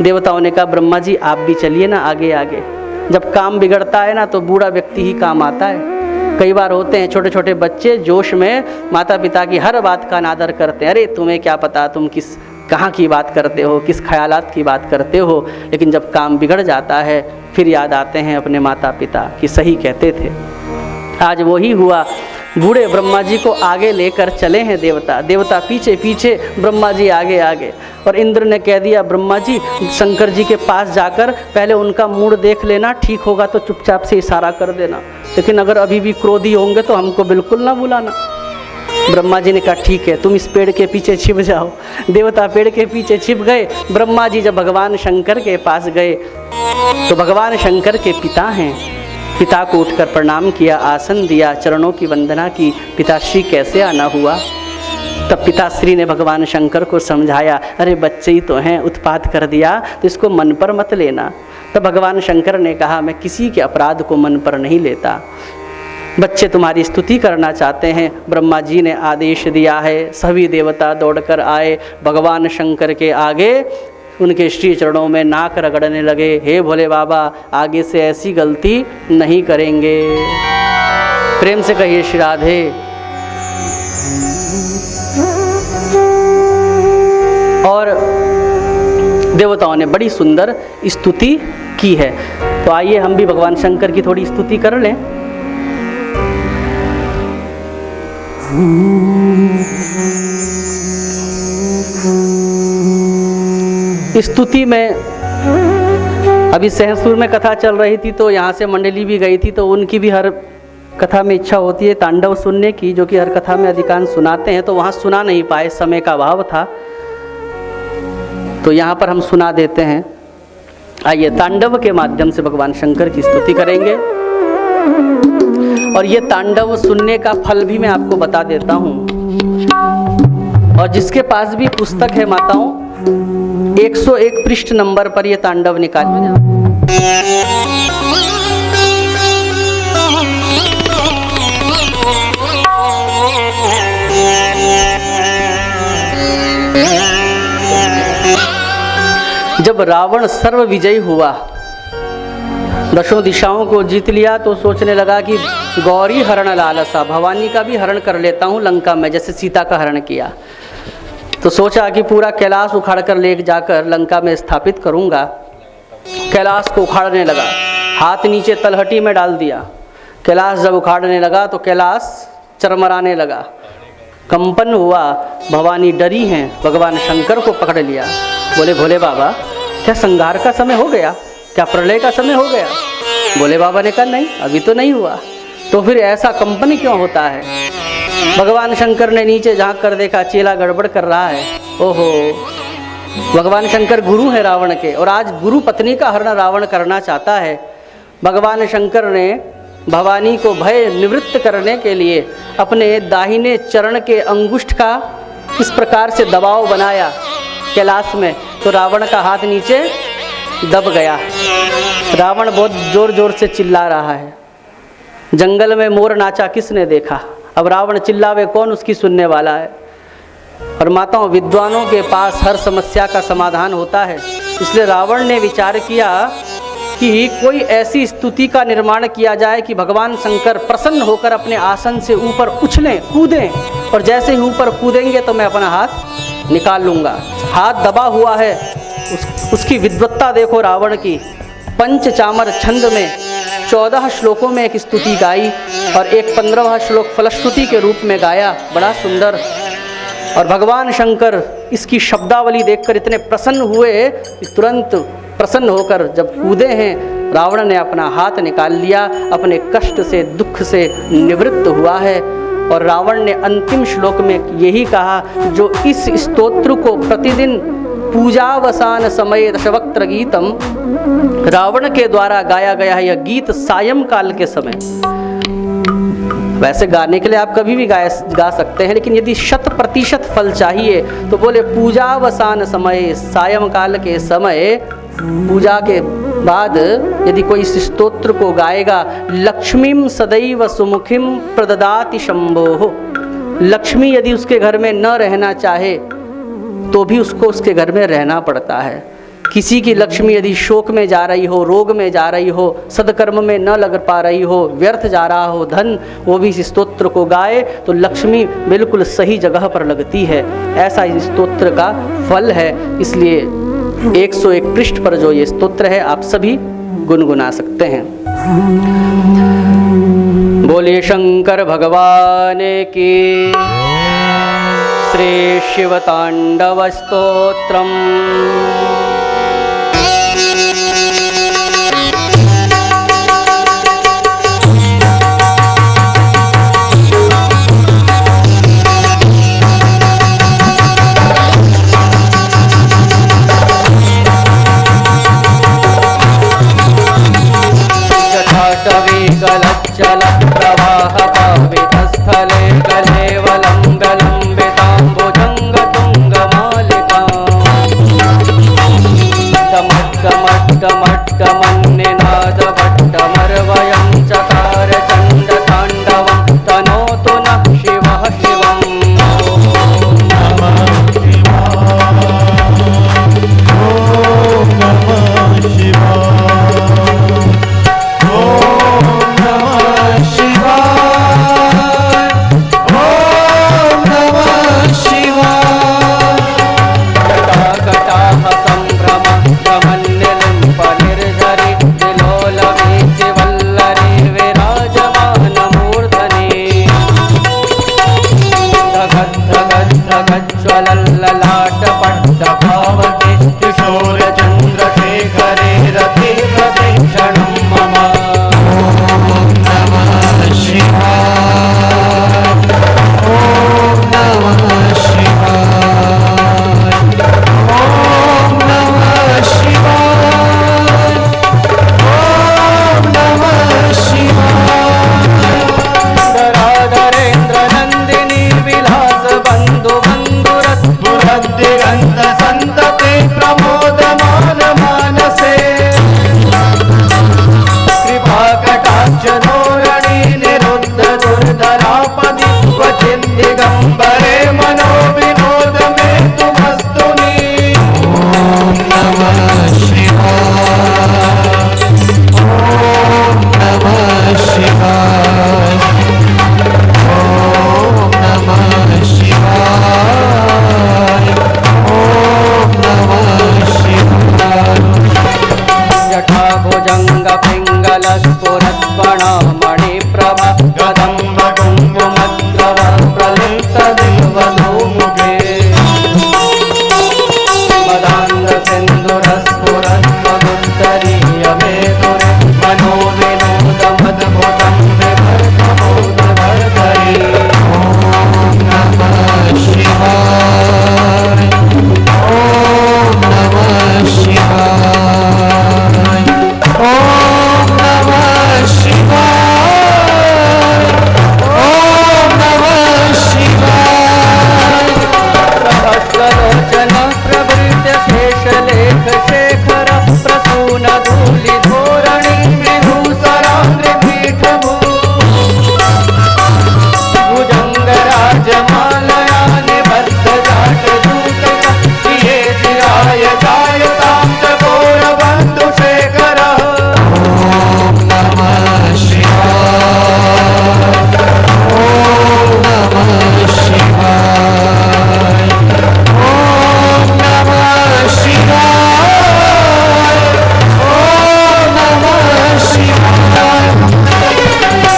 देवताओं ने कहा ब्रह्मा जी आप भी चलिए ना आगे आगे। जब काम बिगड़ता है ना तो बूढ़ा व्यक्ति ही काम आता है। कई बार होते हैं छोटे छोटे बच्चे जोश में माता पिता की हर बात का अनादर करते हैं, अरे तुम्हें क्या पता, तुम किस कहाँ की बात करते हो, किस ख्यालात की बात करते हो। लेकिन जब काम बिगड़ जाता है फिर याद आते हैं अपने माता पिता कि सही कहते थे। आज वही हुआ, बूढ़े ब्रह्मा जी को आगे लेकर चले हैं देवता, देवता पीछे पीछे, ब्रह्मा जी आगे आगे। और इंद्र ने कह दिया ब्रह्मा जी शंकर जी के पास जाकर पहले उनका मूड देख लेना, ठीक होगा तो चुपचाप से इशारा कर देना, लेकिन अगर अभी भी क्रोधी होंगे तो हमको बिल्कुल ना बुलाना। ब्रह्मा जी ने कहा ठीक है, तुम इस पेड़ के पीछे छिप जाओ। देवता पेड़ के पीछे छिप गए। ब्रह्मा जी जब भगवान शंकर के पास गए तो भगवान शंकर के पिता हैं, पिता को उठकर प्रणाम किया, आसन दिया, चरणों की वंदना की। पिताश्री कैसे आना हुआ? तब पिताश्री ने भगवान शंकर को समझाया, अरे बच्चे ही तो हैं, उत्पात कर दिया तो इसको मन पर मत लेना। तब भगवान शंकर ने कहा मैं किसी के अपराध को मन पर नहीं लेता, बच्चे तुम्हारी स्तुति करना चाहते हैं। ब्रह्मा जी ने आदेश दिया है, सभी देवता दौड़कर आए भगवान शंकर के आगे, उनके श्री चरणों में नाक रगड़ने लगे, हे भोले बाबा आगे से ऐसी गलती नहीं करेंगे। प्रेम से कहिए श्री राधे। और देवताओं ने बड़ी सुंदर स्तुति की है। तो आइए हम भी भगवान शंकर की थोड़ी स्तुति कर लें। स्तुति में अभी सहसुर में कथा चल रही थी तो यहाँ से मंडली भी गई थी, तो उनकी भी हर कथा में इच्छा होती है तांडव सुनने की, जो कि हर कथा में अधिकांश सुनाते हैं, तो वहाँ सुना नहीं पाए, समय का अभाव था, तो यहाँ पर हम सुना देते हैं। आइए तांडव के माध्यम से भगवान शंकर की स्तुति करेंगे। और ये तांडव सुनने का फल भी मैं आपको बता देता हूँ। और जिसके पास भी पुस्तक है माताओं, 101 पृष्ठ नंबर पर ये तांडव निकालिए। जब रावण सर्व विजयी हुआ, दशों दिशाओं को जीत लिया, तो सोचने लगा कि गौरी हरण लालसा, भवानी का भी हरण कर लेता हूँ लंका में, जैसे सीता का हरण किया। तो सोचा कि पूरा कैलाश उखाड़ कर ले जाकर लंका में स्थापित करूँगा। कैलाश को उखाड़ने लगा, हाथ नीचे तलहटी में डाल दिया। कैलाश जब उखाड़ने लगा तो कैलाश चरमराने लगा, कंपन हुआ। भवानी डरी हैं, भगवान शंकर को पकड़ लिया। बोले भोले बाबा, क्या संहार का समय हो गया, क्या प्रलय का समय हो गया? भोले बाबा ने कहा नहीं, अभी तो नहीं हुआ। तो फिर ऐसा कंपन क्यों होता है? भगवान शंकर ने नीचे झांक कर देखा, चेला गड़बड़ कर रहा है। ओहो, भगवान शंकर गुरु है रावण के, और आज गुरु पत्नी का हरण रावण करना चाहता है। भगवान शंकर ने भवानी को भय निवृत्त करने के लिए अपने दाहिने चरण के अंगुष्ठ का इस प्रकार से दबाव बनाया कैलाश में, तो रावण का हाथ नीचे दब गया। रावण बहुत जोर जोर से चिल्ला रहा है। जंगल में मोर नाचा किसने देखा? अब रावण चिल्लावे कौन, उसकी सुनने वाला है? और माताओं, विद्वानों के पास हर समस्या का समाधान होता है। इसलिए रावण ने विचार किया कि कोई ऐसी स्तुति का निर्माण किया जाए कि भगवान शंकर प्रसन्न होकर अपने आसन से ऊपर उछलें, कूदें, और जैसे ही ऊपर कूदेंगे तो मैं अपना हाथ निकाल लूँगा। हाथ दबा हुआ है, उसकी विद्वत्ता देखो रावण की। पंचचामर छंद में 14 श्लोकों में एक स्तुति गाई और एक 15वां श्लोक फलश्रुति के रूप में गाया, बड़ा सुंदर। और भगवान शंकर इसकी शब्दावली देखकर इतने प्रसन्न हुए कि तुरंत प्रसन्न होकर जब कूदे हैं, रावण ने अपना हाथ निकाल लिया, अपने कष्ट से, दुख से निवृत्त हुआ है। और रावण ने अंतिम श्लोक में यही कहा, जो इस स्तोत्र को प्रतिदिन पूजावसान समय दशवक्त्र गीतम, रावण के द्वारा गाया गया है यह गीत सायंकाल के समय। वैसे गाने के लिए आप कभी भी गा सकते हैं, लेकिन यदि 100% फल चाहिए तो बोले पूजावसान समय, सायंकाल के समय, पूजा के बाद यदि कोई इस स्तोत्र को गाएगा, लक्ष्मीम सदैव सुमुखिम प्रददाति शंभो। लक्ष्मी यदि उसके घर में न रहना चाहे तो भी उसको उसके घर में रहना पड़ता है। किसी की लक्ष्मी यदि शोक में जा रही हो, रोग में जा रही हो, सदकर्म में न लग पा रही हो, व्यर्थ जा रहा हो धन, वो भी इस स्तोत्र को गाए तो लक्ष्मी बिल्कुल सही जगह पर लगती है। ऐसा इस स्तोत्र का फल है। इसलिए 101 पृष्ठ पर जो ये स्तोत्र है आप सभी गुनगुना सकते हैं। बोले शंकर भगवान की। श्री शिव तांडव स्तोत्रम। गलच्चल प्रवाह पावितस्थले कलेवलं विलम्बिताम्बुजंग तुंगमालिका डमड्डमड्डमड्डमन्निनाद भट्टमर्वयं चकार चण्ड ताण्डवं तनोतु नः शिवः शिवम्। मणिप्रभा कदम्ब कुङ्कुमद्रव प्रलिप्तदिवधूमुखे मदान्ध सिन्धुरस्फुरन्मदुत्तरीयमेतुरे मनोविनोदमद्भुतं विभर्तबोधवर्धये। ॐ नमः शिवाय, ॐ नमः शिवाय, ॐ नमः शिवाय, ॐ नमः शिवाय। सहस्रलोचन प्रभृत्य शेषलेख शेखर प्रसून धूलि धोरणि विभूषराङ्घ्रिपीठभू भुजङ्गराजमालया निबद्धजाटदूतक प्रिये चिराय जायतां चकोरबन्धुशेखरः। ॐ नमः शिवाय, ॐ नमः शिवाय, ॐ नमः शिवाय, ॐ नमः शिवाय।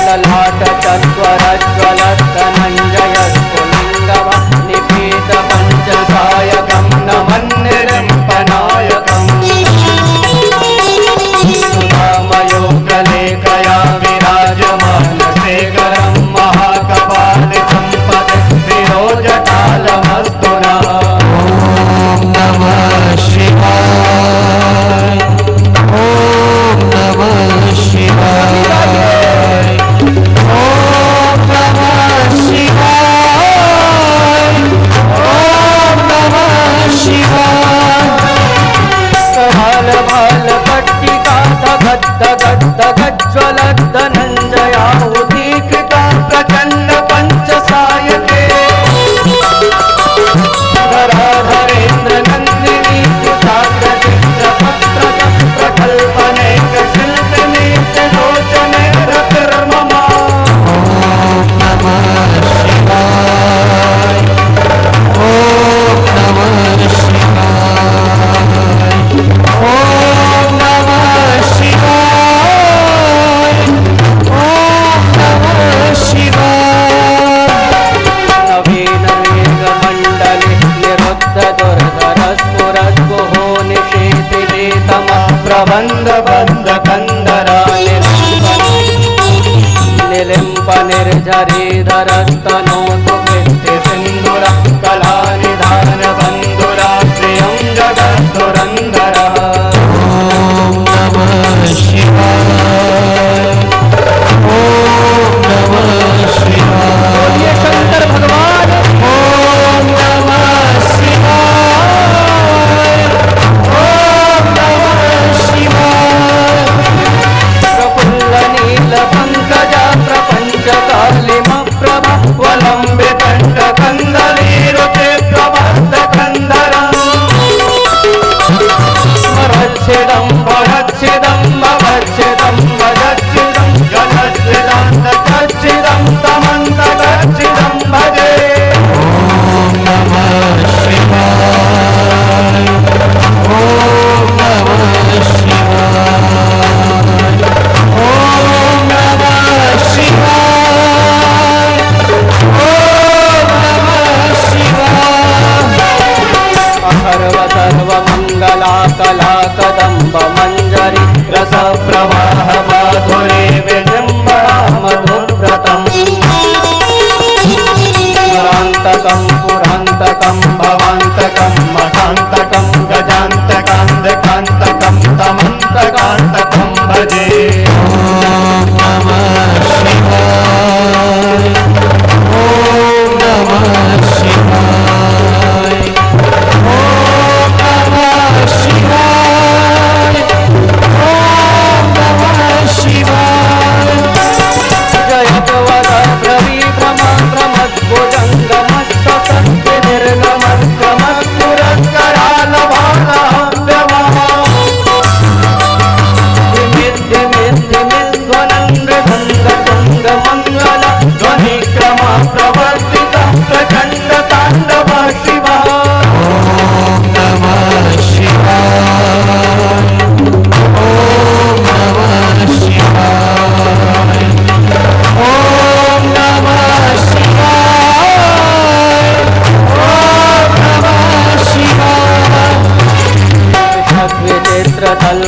ललाट तत्त्वरज्ज्वलत्तनञ्जय स्फुलिङ्गव निपीत पञ्चसायकं नमन्निरम्पनायकम् सुधामयोगलेखया विराजमानशेखरं महाकपालिसम्पदे विरोजटालमस्तुना। ॐ नमः शिवाय, ॐ नमः शिवाय, ॐ नमः शिवाय, ॐ नमः शिवाय। भाल भाल पट्टिका धगद् धगद् धगज्ज्वलद् धनञ्जयाहुतीकृता प्रचण्ड पञ्चसायके धराधरेन्द्र नन्दिनी कुशाग्रचित्रपत्रक प्रकल्पनेकशिल्पिनी लोचने रतिर्ममा। ॐ नमः शिवाय, ॐ नमः शिवाय, ॐ नमः शिवाय, ॐ नमः शिवाय। नवीन मेघमण्डले निरुद्ध दुर्धरस्फुरद्गुहो निषेधिवेतमः प्रबन्धबन्धकन्दरानि निलिम्प निर्झरीधरस्तनो सुकृत्य सिन्धुरा कलानिधानबन्धुरा श्रियं जगद्धुरन्धरः। ॐ नमः शिवाय, ॐ नमः शिवाय, शंकर भगवान। ॐ नमः शिवाय, ॐ नमः शिवाय। प्रफुल्ल नील पंकजा प्रपंच कालिम प्रभा वलंबित कंदलीरुते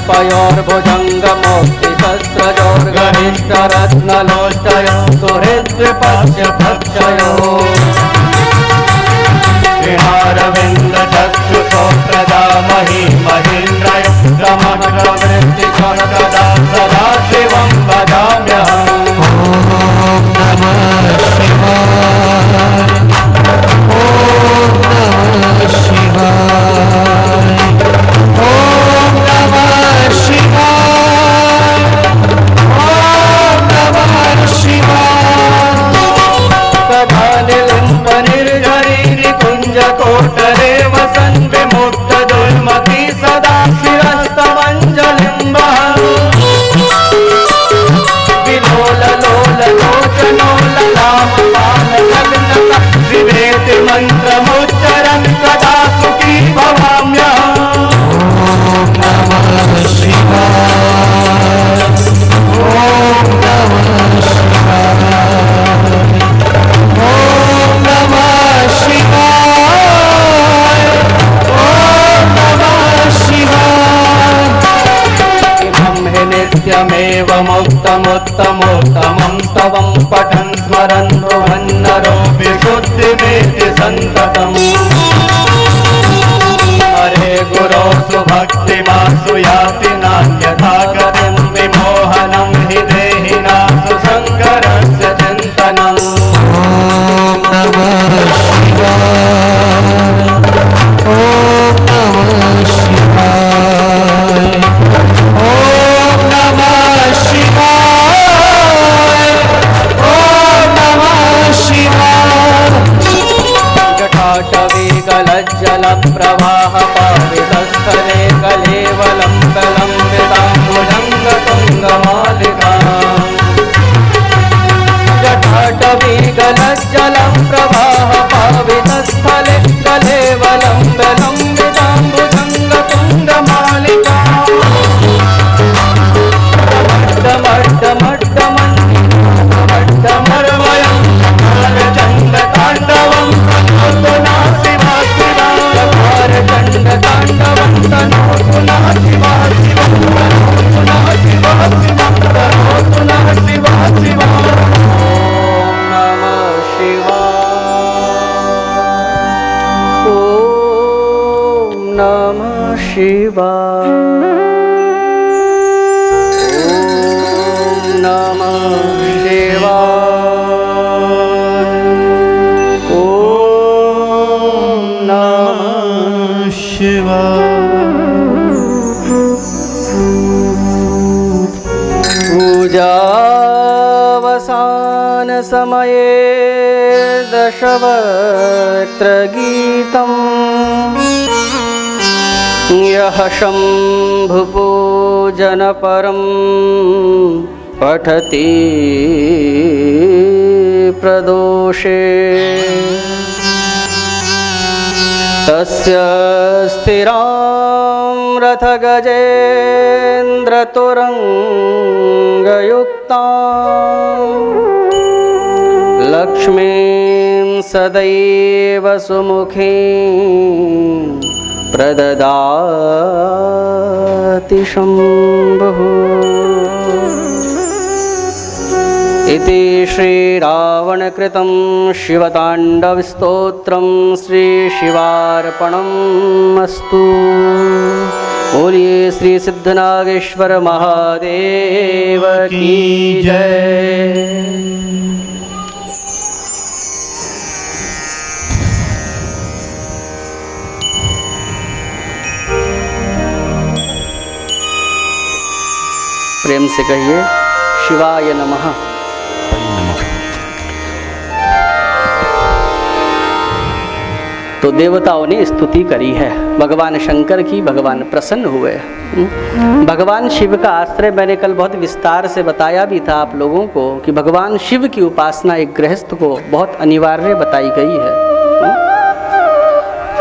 सर्पयोर्भुजङ्गमोक्तिशस्त्रजोर्गरिष्ठरत्नलोष्टयो सुहृद्विपक्ष्यभक्षयो विहारविन्दचक्षुषो प्रजामहि महेन्द्रयो समग्रवृत्तिकर्कदा सदा शिवं भजाम्यहम्। ॐ नमः शिवाय। ॐ नमः शिवाय। ॐ नमः शिवाय। ॐ नमः शिवाय। तथा निलिम्बनिर्झरीनिकुञ्जकोटरे वसन् विमुक्तदुर्मती सदा शिरस्तमञ्जलिं वहन्। विलोललोललोचनोललामपाललग्नता विवेति मन्त्रमुच्चरन् सदा सुखी भवाम्यहम्। ॐ नमः शिवाय। ॐ नमः शिवाय। ॐ नमः शिवाय। ॐ नमः शिवाय। इमं हि नित्यमेव मुक्तमुत्तमोत्तमं स्तवं पठन् स्मरन् ब्रुवन्नरो विशुद्धिमेति सन्ततम्। हरे गुरो सुभक्तिमासु याति नान्यथा गतिं विमोहनं हि देहिनासु शङ्करस्य चिन्तनम्। ॐ नमः शिवाय। ॐ नमः शिवाय। ॐ नमः शिवाय। ॐ नमः शिवाय। जटाटवीगलज्जलप्रवाहपावितस्थले कलेवलं कलम्बिताम्बुजङ्गतुङ्गमालिका जटाटवीगलज्जलं प्रवाहपावितस्थले कलेवलं कलम्बिताम्बुजङ्गतुङ्गमालिका डमड्डमड्डमड्डमण्डमर्वयं चण्डताण्डवं तनोतु नः शिवा शिवा चण्डताण्डवं तनोतु नः शिवा शिवा तनोतु नः शिवा शिवा तनोतु नः शिवा शिवा। ॐ नमः शिवाय। ॐ नमः शिवाय। ॐ नमः पूजावसान समये दशवक्त्रगीतम् यः शम्भुपूजनपरं पठति प्रदोषे तस्य स्थिरां रथगजेन्द्रतुरङ्गयुक्तां लक्ष्मीं सदैव सुमुखीं प्रददाति शम्भुः। इति श्रीरावणकृतं शिवताण्डवस्तोत्रं श्रीशिवार्पणम् अस्तु। बोलिए श्री सिद्धनागेश्वर महादेव की जय। प्रेम से कहिए शिवाय नमः। तो देवताओं ने स्तुति करी है भगवान शंकर की, भगवान प्रसन्न हुए। भगवान शिव का आश्रय मैंने कल बहुत विस्तार से बताया भी था आप लोगों को कि भगवान शिव की उपासना एक गृहस्थ को बहुत अनिवार्य बताई गई है।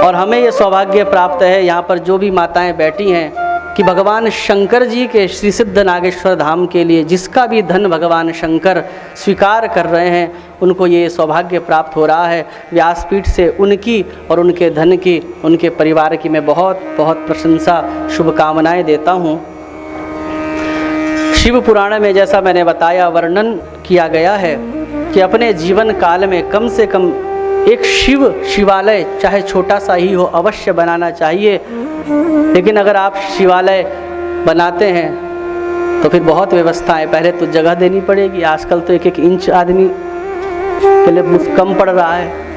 और हमें ये सौभाग्य प्राप्त है यहाँ पर जो भी माताएं बैठी हैं कि भगवान शंकर जी के श्री सिद्ध नागेश्वर धाम के लिए जिसका भी धन भगवान शंकर स्वीकार कर रहे हैं उनको ये सौभाग्य प्राप्त हो रहा है। व्यासपीठ से उनकी और उनके धन की, उनके परिवार की मैं बहुत बहुत प्रशंसा शुभकामनाएं देता हूँ। शिव पुराण में जैसा मैंने बताया वर्णन किया गया है कि अपने जीवन काल में कम से कम एक शिवालय चाहे छोटा सा ही हो अवश्य बनाना चाहिए। लेकिन अगर आप शिवालय बनाते हैं तो फिर बहुत व्यवस्थाएं, पहले तो जगह देनी पड़ेगी। आजकल तो 1-1 इंच आदमी के लिए कम पड़ रहा है।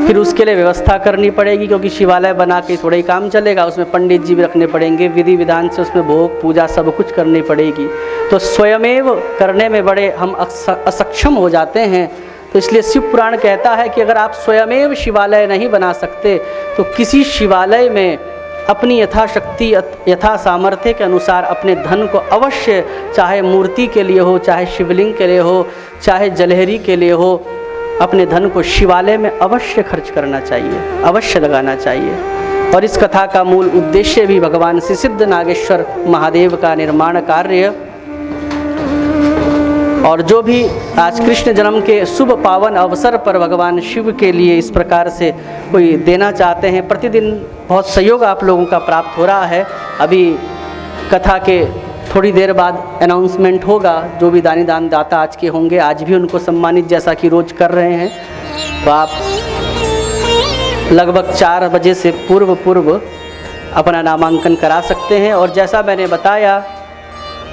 फिर उसके लिए व्यवस्था करनी पड़ेगी, क्योंकि शिवालय बना के थोड़ा ही काम चलेगा। उसमें पंडित जी भी रखने पड़ेंगे, विधि विधान से उसमें भोग पूजा सब कुछ करनी पड़ेगी। तो स्वयमेव करने में बड़े हम असक्षम हो जाते हैं। तो इसलिए शिव पुराण कहता है कि अगर आप स्वयमेव शिवालय नहीं बना सकते तो किसी शिवालय में अपनी यथाशक्ति यथा सामर्थ्य के अनुसार अपने धन को अवश्य, चाहे मूर्ति के लिए हो, चाहे शिवलिंग के लिए हो, चाहे जलहरी के लिए हो, अपने धन को शिवालय में अवश्य खर्च करना चाहिए, अवश्य लगाना चाहिए। और इस कथा का मूल उद्देश्य भी भगवान श्री सिद्ध नागेश्वर महादेव का निर्माण कार्य, और जो भी आज कृष्ण जन्म के शुभ पावन अवसर पर भगवान शिव के लिए इस प्रकार से कोई देना चाहते हैं। प्रतिदिन बहुत सहयोग आप लोगों का प्राप्त हो रहा है। अभी कथा के थोड़ी देर बाद अनाउंसमेंट होगा। जो भी दान दाता आज के होंगे, आज भी उनको सम्मानित जैसा कि रोज कर रहे हैं। तो आप लगभग 4 बजे से पूर्व अपना नामांकन करा सकते हैं। और जैसा मैंने बताया,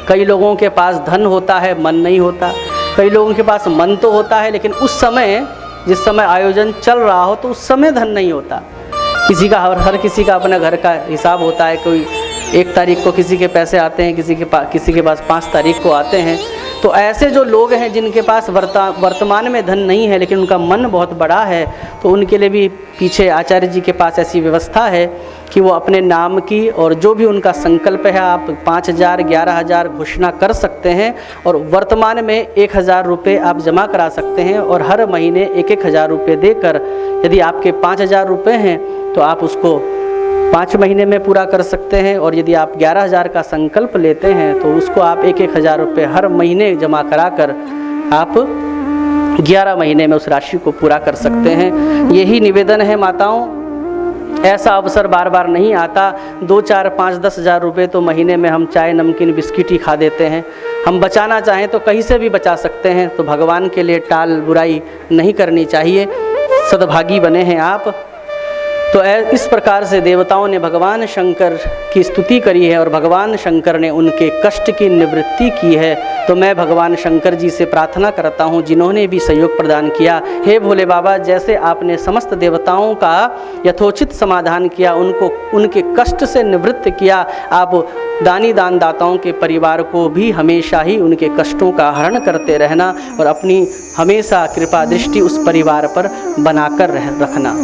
कई लोगों के पास धन होता है, मन नहीं होता। कई लोगों के पास मन तो होता है, लेकिन उस समय जिस समय आयोजन चल रहा हो तो उस समय धन नहीं होता। किसी का हर किसी का अपना घर का हिसाब होता है। कोई 1 तारीख को किसी के पैसे आते हैं, किसी के पास 5 तारीख को आते हैं। तो ऐसे जो लोग हैं जिनके पास वर्तमान में धन नहीं है लेकिन उनका मन बहुत बड़ा है, तो उनके लिए भी पीछे आचार्य जी के पास ऐसी व्यवस्था है कि वो अपने नाम की और जो भी उनका संकल्प है, आप 5,000 11,000 घोषणा कर सकते हैं और वर्तमान में 1,000 रुपये आप जमा करा सकते हैं। और हर महीने 1,000 रुपये देकर, यदि आपके 5,000 रुपये हैं तो आप उसको 5 महीने में पूरा कर सकते हैं। और यदि आप 11,000 का संकल्प लेते हैं तो उसको आप 1,000 रुपये हर महीने जमा कराकर आप 11 महीने में उस राशि को पूरा कर सकते हैं। यही निवेदन है माताओं। ऐसा अवसर बार बार नहीं आता। 2, 4, 5, 10,000 रुपये तो महीने में हम चाय नमकीन बिस्किट ही खा देते हैं। हम बचाना चाहें तो कहीं से भी बचा सकते हैं। तो भगवान के लिए टाल बुराई नहीं करनी चाहिए। सद्भागी बने हैं आप। तो इस प्रकार से देवताओं ने भगवान शंकर की स्तुति करी है और भगवान शंकर ने उनके कष्ट की निवृत्ति की है। तो मैं भगवान शंकर जी से प्रार्थना करता हूँ, जिन्होंने भी सहयोग प्रदान किया, हे भोले बाबा, जैसे आपने समस्त देवताओं का यथोचित समाधान किया, उनको उनके कष्ट से निवृत्त किया, आप दान दाताओं के परिवार को भी हमेशा ही उनके कष्टों का हरण करते रहना और अपनी हमेशा कृपा दृष्टि उस परिवार पर बनाकर रखना।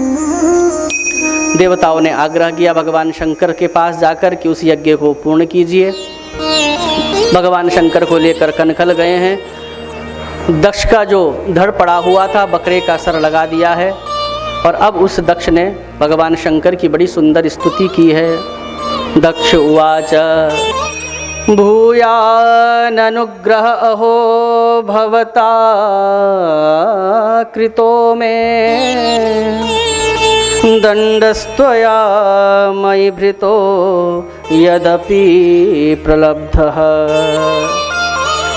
देवताओं ने आग्रह किया भगवान शंकर के पास जाकर कि उस यज्ञ को पूर्ण कीजिए। भगवान शंकर को लेकर कनखल गए हैं। दक्ष का जो धड़ पड़ा हुआ था, बकरे का सर लगा दिया है। और अब उस दक्ष ने भगवान शंकर की बड़ी सुंदर स्तुति की है। दक्ष उवाच भूयाननुग्रह अहो भवता कृतो में दंडस्त्वया मयि भृतो यदपि प्रलब्धः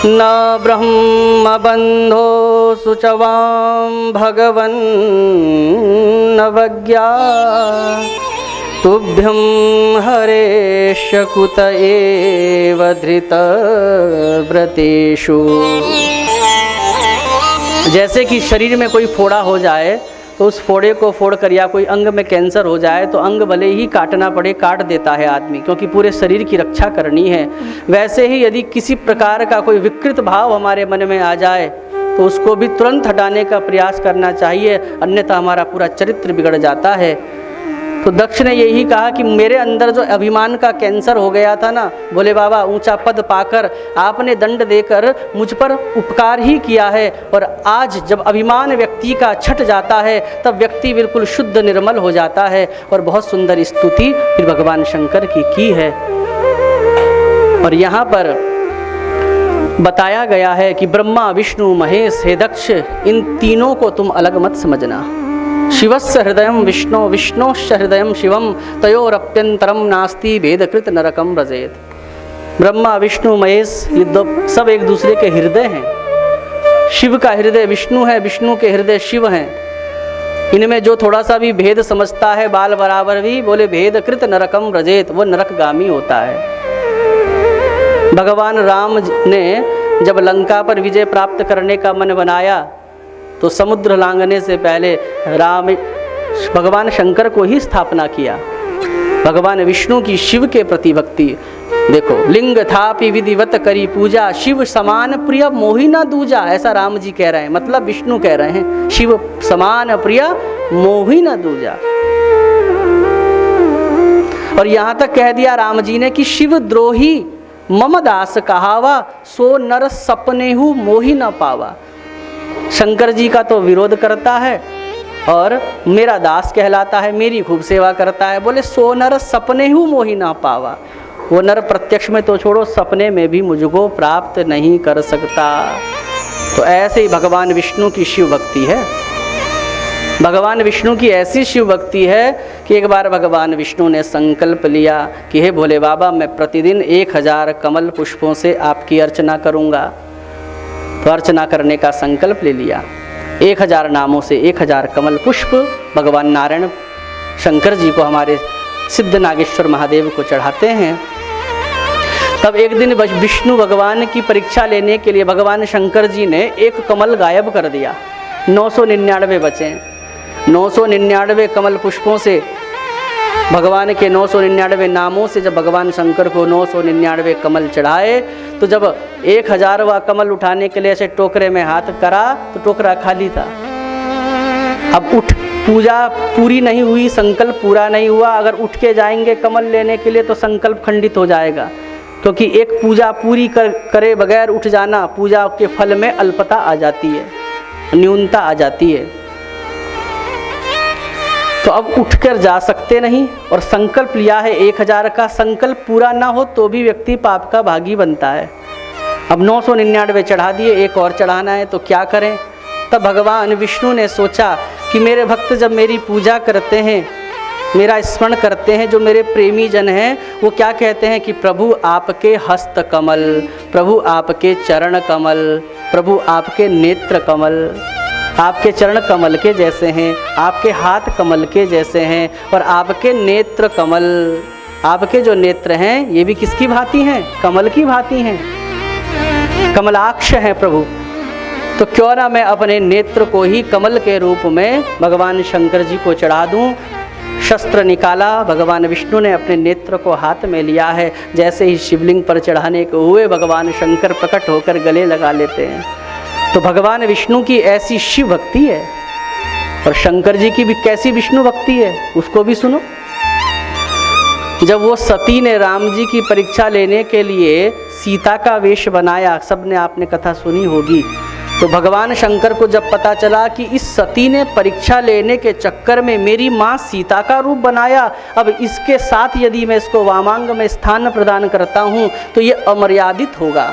न ब्रह्मबन्धो शुचवां भगवन् नवज्ञा तुभ्यं हरेश कुत एव धृतव्रतेषु। जैसे कि शरीर में कोई फोड़ा हो जाए तो उस फोड़े को फोड़कर, या कोई अंग में कैंसर हो जाए तो अंग भले ही काटना पड़े काट देता है आदमी, क्योंकि पूरे शरीर की रक्षा करनी है। वैसे ही यदि किसी प्रकार का कोई विकृत भाव हमारे मन में आ जाए तो उसको भी तुरंत हटाने का प्रयास करना चाहिए, अन्यथा हमारा पूरा चरित्र बिगड़ जाता है। तो दक्ष ने यही कहा कि मेरे अंदर जो अभिमान का कैंसर हो गया था ना, बोले बाबा ऊंचा पद पाकर आपने दंड देकर मुझ पर उपकार ही किया है। और आज जब अभिमान व्यक्ति का छट जाता है तब व्यक्ति बिल्कुल शुद्ध निर्मल हो जाता है। और बहुत सुंदर स्तुति फिर भगवान शंकर की है। और यहाँ पर बताया गया है कि ब्रह्मा विष्णु महेश हे दक्ष, इन तीनों को तुम अलग मत समझना। शिवस्य हृदयं विष्णु विष्णोश्च हृदयं शिवं तयोरप्यंतरम नास्ति भेदकृत नरकम व्रजेत। ब्रह्मा विष्णु महेश ये सब एक दूसरे के हृदय हैं। शिव का हृदय विष्णु है, विष्णु के हृदय शिव हैं। इनमें जो थोड़ा सा भी भेद समझता है बाल बराबर भी, बोले भेद कृत नरकम व्रजेत, वो नरकगामी होता है। भगवान राम ने जब लंका पर विजय प्राप्त करने का मन बनाया तो समुद्र लांघने से पहले भगवान शंकर को ही स्थापना किया। भगवान विष्णु की शिव के प्रति भक्ति देखो, लिंग थापि विधिवत करी पूजा, शिव समान प्रिय मोहि न दूजा, ऐसा राम जी कह रहे हैं। मतलब विष्णु कह रहे हैं शिव समान प्रिय मोहि न दूजा। और यहां तक कह दिया राम जी ने कि शिव द्रोही मम दास कहावा, सो नर सपनेहु मोहि न पावा। शंकर जी का तो विरोध करता है और मेरा दास कहलाता है, मेरी खूब सेवा करता है। बोले सो नर सपनेहु मोहि न पावा, वो नर प्रत्यक्ष में तो छोड़ो, सपने में भी मुझको प्राप्त नहीं कर सकता। तो ऐसे ही भगवान विष्णु की शिव भक्ति है। भगवान विष्णु की ऐसी शिव भक्ति है कि एक बार भगवान विष्णु ने संकल्प लिया कि हे भोले बाबा, मैं प्रतिदिन 1000 कमल पुष्पों से आपकी अर्चना करूँगा। तो अर्चना करने का संकल्प ले लिया। 1000 नामों से 1000 कमल पुष्प भगवान नारायण शंकर जी को, हमारे सिद्ध नागेश्वर महादेव को चढ़ाते हैं। तब एक दिन विष्णु भगवान की परीक्षा लेने के लिए भगवान शंकर जी ने एक कमल गायब कर दिया। 999 बचे। 999 कमल पुष्पों से, भगवान के 999 नामों से जब भगवान शंकर को 999 कमल चढ़ाए, तो जब 1000वां कमल उठाने के लिए ऐसे टोकरे में हाथ करा तो टोकरा खाली था। अब पूजा पूरी नहीं हुई, संकल्प पूरा नहीं हुआ। अगर उठ के जाएंगे कमल लेने के लिए तो संकल्प खंडित हो जाएगा, क्योंकि एक पूजा पूरी करे बगैर उठ जाना, पूजा के फल में अल्पता आ जाती है, न्यूनता आ जाती है। तो अब उठकर जा सकते नहीं, और संकल्प लिया है 1000 का, संकल्प पूरा ना हो तो भी व्यक्ति पाप का भागी बनता है। अब 999 चढ़ा दिए, एक और चढ़ाना है, तो क्या करें। तब भगवान विष्णु ने सोचा कि मेरे भक्त जब मेरी पूजा करते हैं, मेरा स्मरण करते हैं, जो मेरे प्रेमी जन हैं, वो क्या कहते हैं कि प्रभु आपके हस्त कमल, प्रभु आपके चरण कमल, प्रभु आपके नेत्र कमल, आपके चरण कमल के जैसे हैं, आपके हाथ कमल के जैसे हैं, और आपके नेत्र कमल, आपके जो नेत्र हैं ये भी किसकी भांति हैं, कमल की भांति हैं, कमलाक्ष हैं प्रभु। तो क्यों ना मैं अपने नेत्र को ही कमल के रूप में भगवान शंकर जी को चढ़ा दूं। शस्त्र निकाला, भगवान विष्णु ने अपने नेत्र को हाथ में लिया है। जैसे ही शिवलिंग पर चढ़ाने को हुए, भगवान शंकर प्रकट होकर गले लगा लेते हैं। तो भगवान विष्णु की ऐसी शिव भक्ति है। और शंकर जी की भी कैसी विष्णु भक्ति है, उसको भी सुनो। जब वो सती ने राम जी की परीक्षा लेने के लिए सीता का वेश बनाया, सबने आपने कथा सुनी होगी, तो भगवान शंकर को जब पता चला कि इस सती ने परीक्षा लेने के चक्कर में मेरी माँ सीता का रूप बनाया, अब इसके साथ यदि मैं इसको वामांग में स्थान प्रदान करता हूँ तो ये अमर्यादित होगा।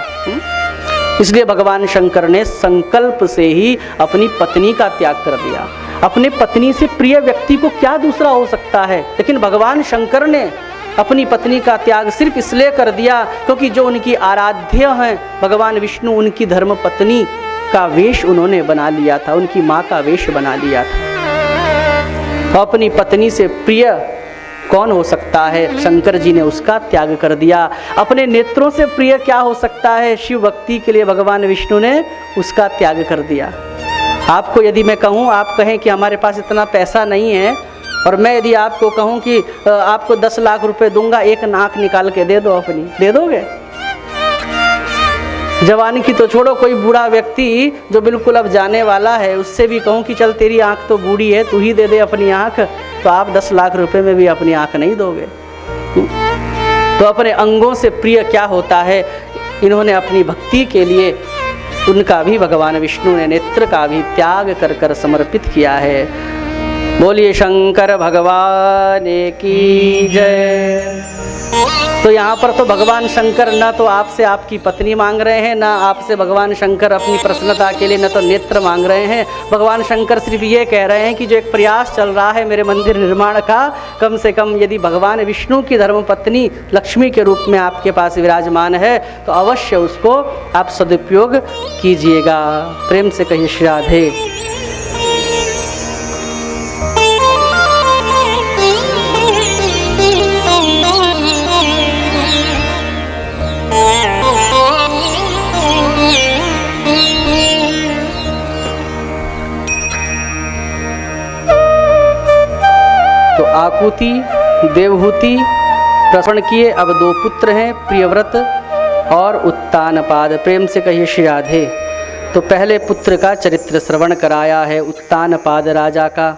इसलिए भगवान शंकर ने संकल्प से ही अपनी पत्नी का त्याग कर दिया। अपने पत्नी से प्रिय व्यक्ति को क्या दूसरा हो सकता है, लेकिन भगवान शंकर ने अपनी पत्नी का त्याग सिर्फ इसलिए कर दिया क्योंकि जो उनकी आराध्य हैं भगवान विष्णु, उनकी धर्म पत्नी का वेश उन्होंने बना लिया था, उनकी माँ का वेश बना लिया था। अपनी पत्नी से प्रिय कौन हो सकता है, शंकर जी ने उसका त्याग कर दिया। अपने नेत्रों से प्रिय क्या हो सकता है, शिव भक्ति के लिए भगवान विष्णु ने उसका त्याग कर दिया। आपको यदि मैं कहूँ, आप कहें कि हमारे पास इतना पैसा नहीं है, और मैं यदि आपको कहूँ कि आपको 10 लाख रुपए दूंगा, एक नाक निकाल के दे दो अपनी, दे दोगे? जवान की तो छोड़ो, कोई बूढ़ा व्यक्ति जो बिल्कुल अब जाने वाला है, उससे भी कहूँ कि चल तेरी आँख तो बूढ़ी है, तू ही दे दे अपनी आँख, तो आप 10 लाख रुपए में भी अपनी आँख नहीं दोगे। तो अपने अंगों से प्रिय क्या होता है, इन्होंने अपनी भक्ति के लिए उनका भी भगवान विष्णु ने नेत्र का भी त्याग कर कर समर्पित किया है। बोलिए शंकर भगवान की जय। तो यहाँ पर तो भगवान शंकर न तो आपसे आपकी पत्नी मांग रहे हैं, ना आपसे भगवान शंकर अपनी प्रसन्नता के लिए न तो नेत्र मांग रहे हैं। भगवान शंकर सिर्फ ये कह रहे हैं कि जो एक प्रयास चल रहा है मेरे मंदिर निर्माण का, कम से कम यदि भगवान विष्णु की धर्मपत्नी लक्ष्मी के रूप में आपके पास विराजमान है तो अवश्य उसको आप सदुपयोग कीजिएगा। प्रेम से कहिए श्री राधे। तो आकुति देवहूति प्रसन्न किए, अब 2 पुत्र हैं, प्रियव्रत और उत्तानपाद। प्रेम से कहिए श्री राधे। तो पहले पुत्र का चरित्र श्रवण कराया है उत्तानपाद राजा का।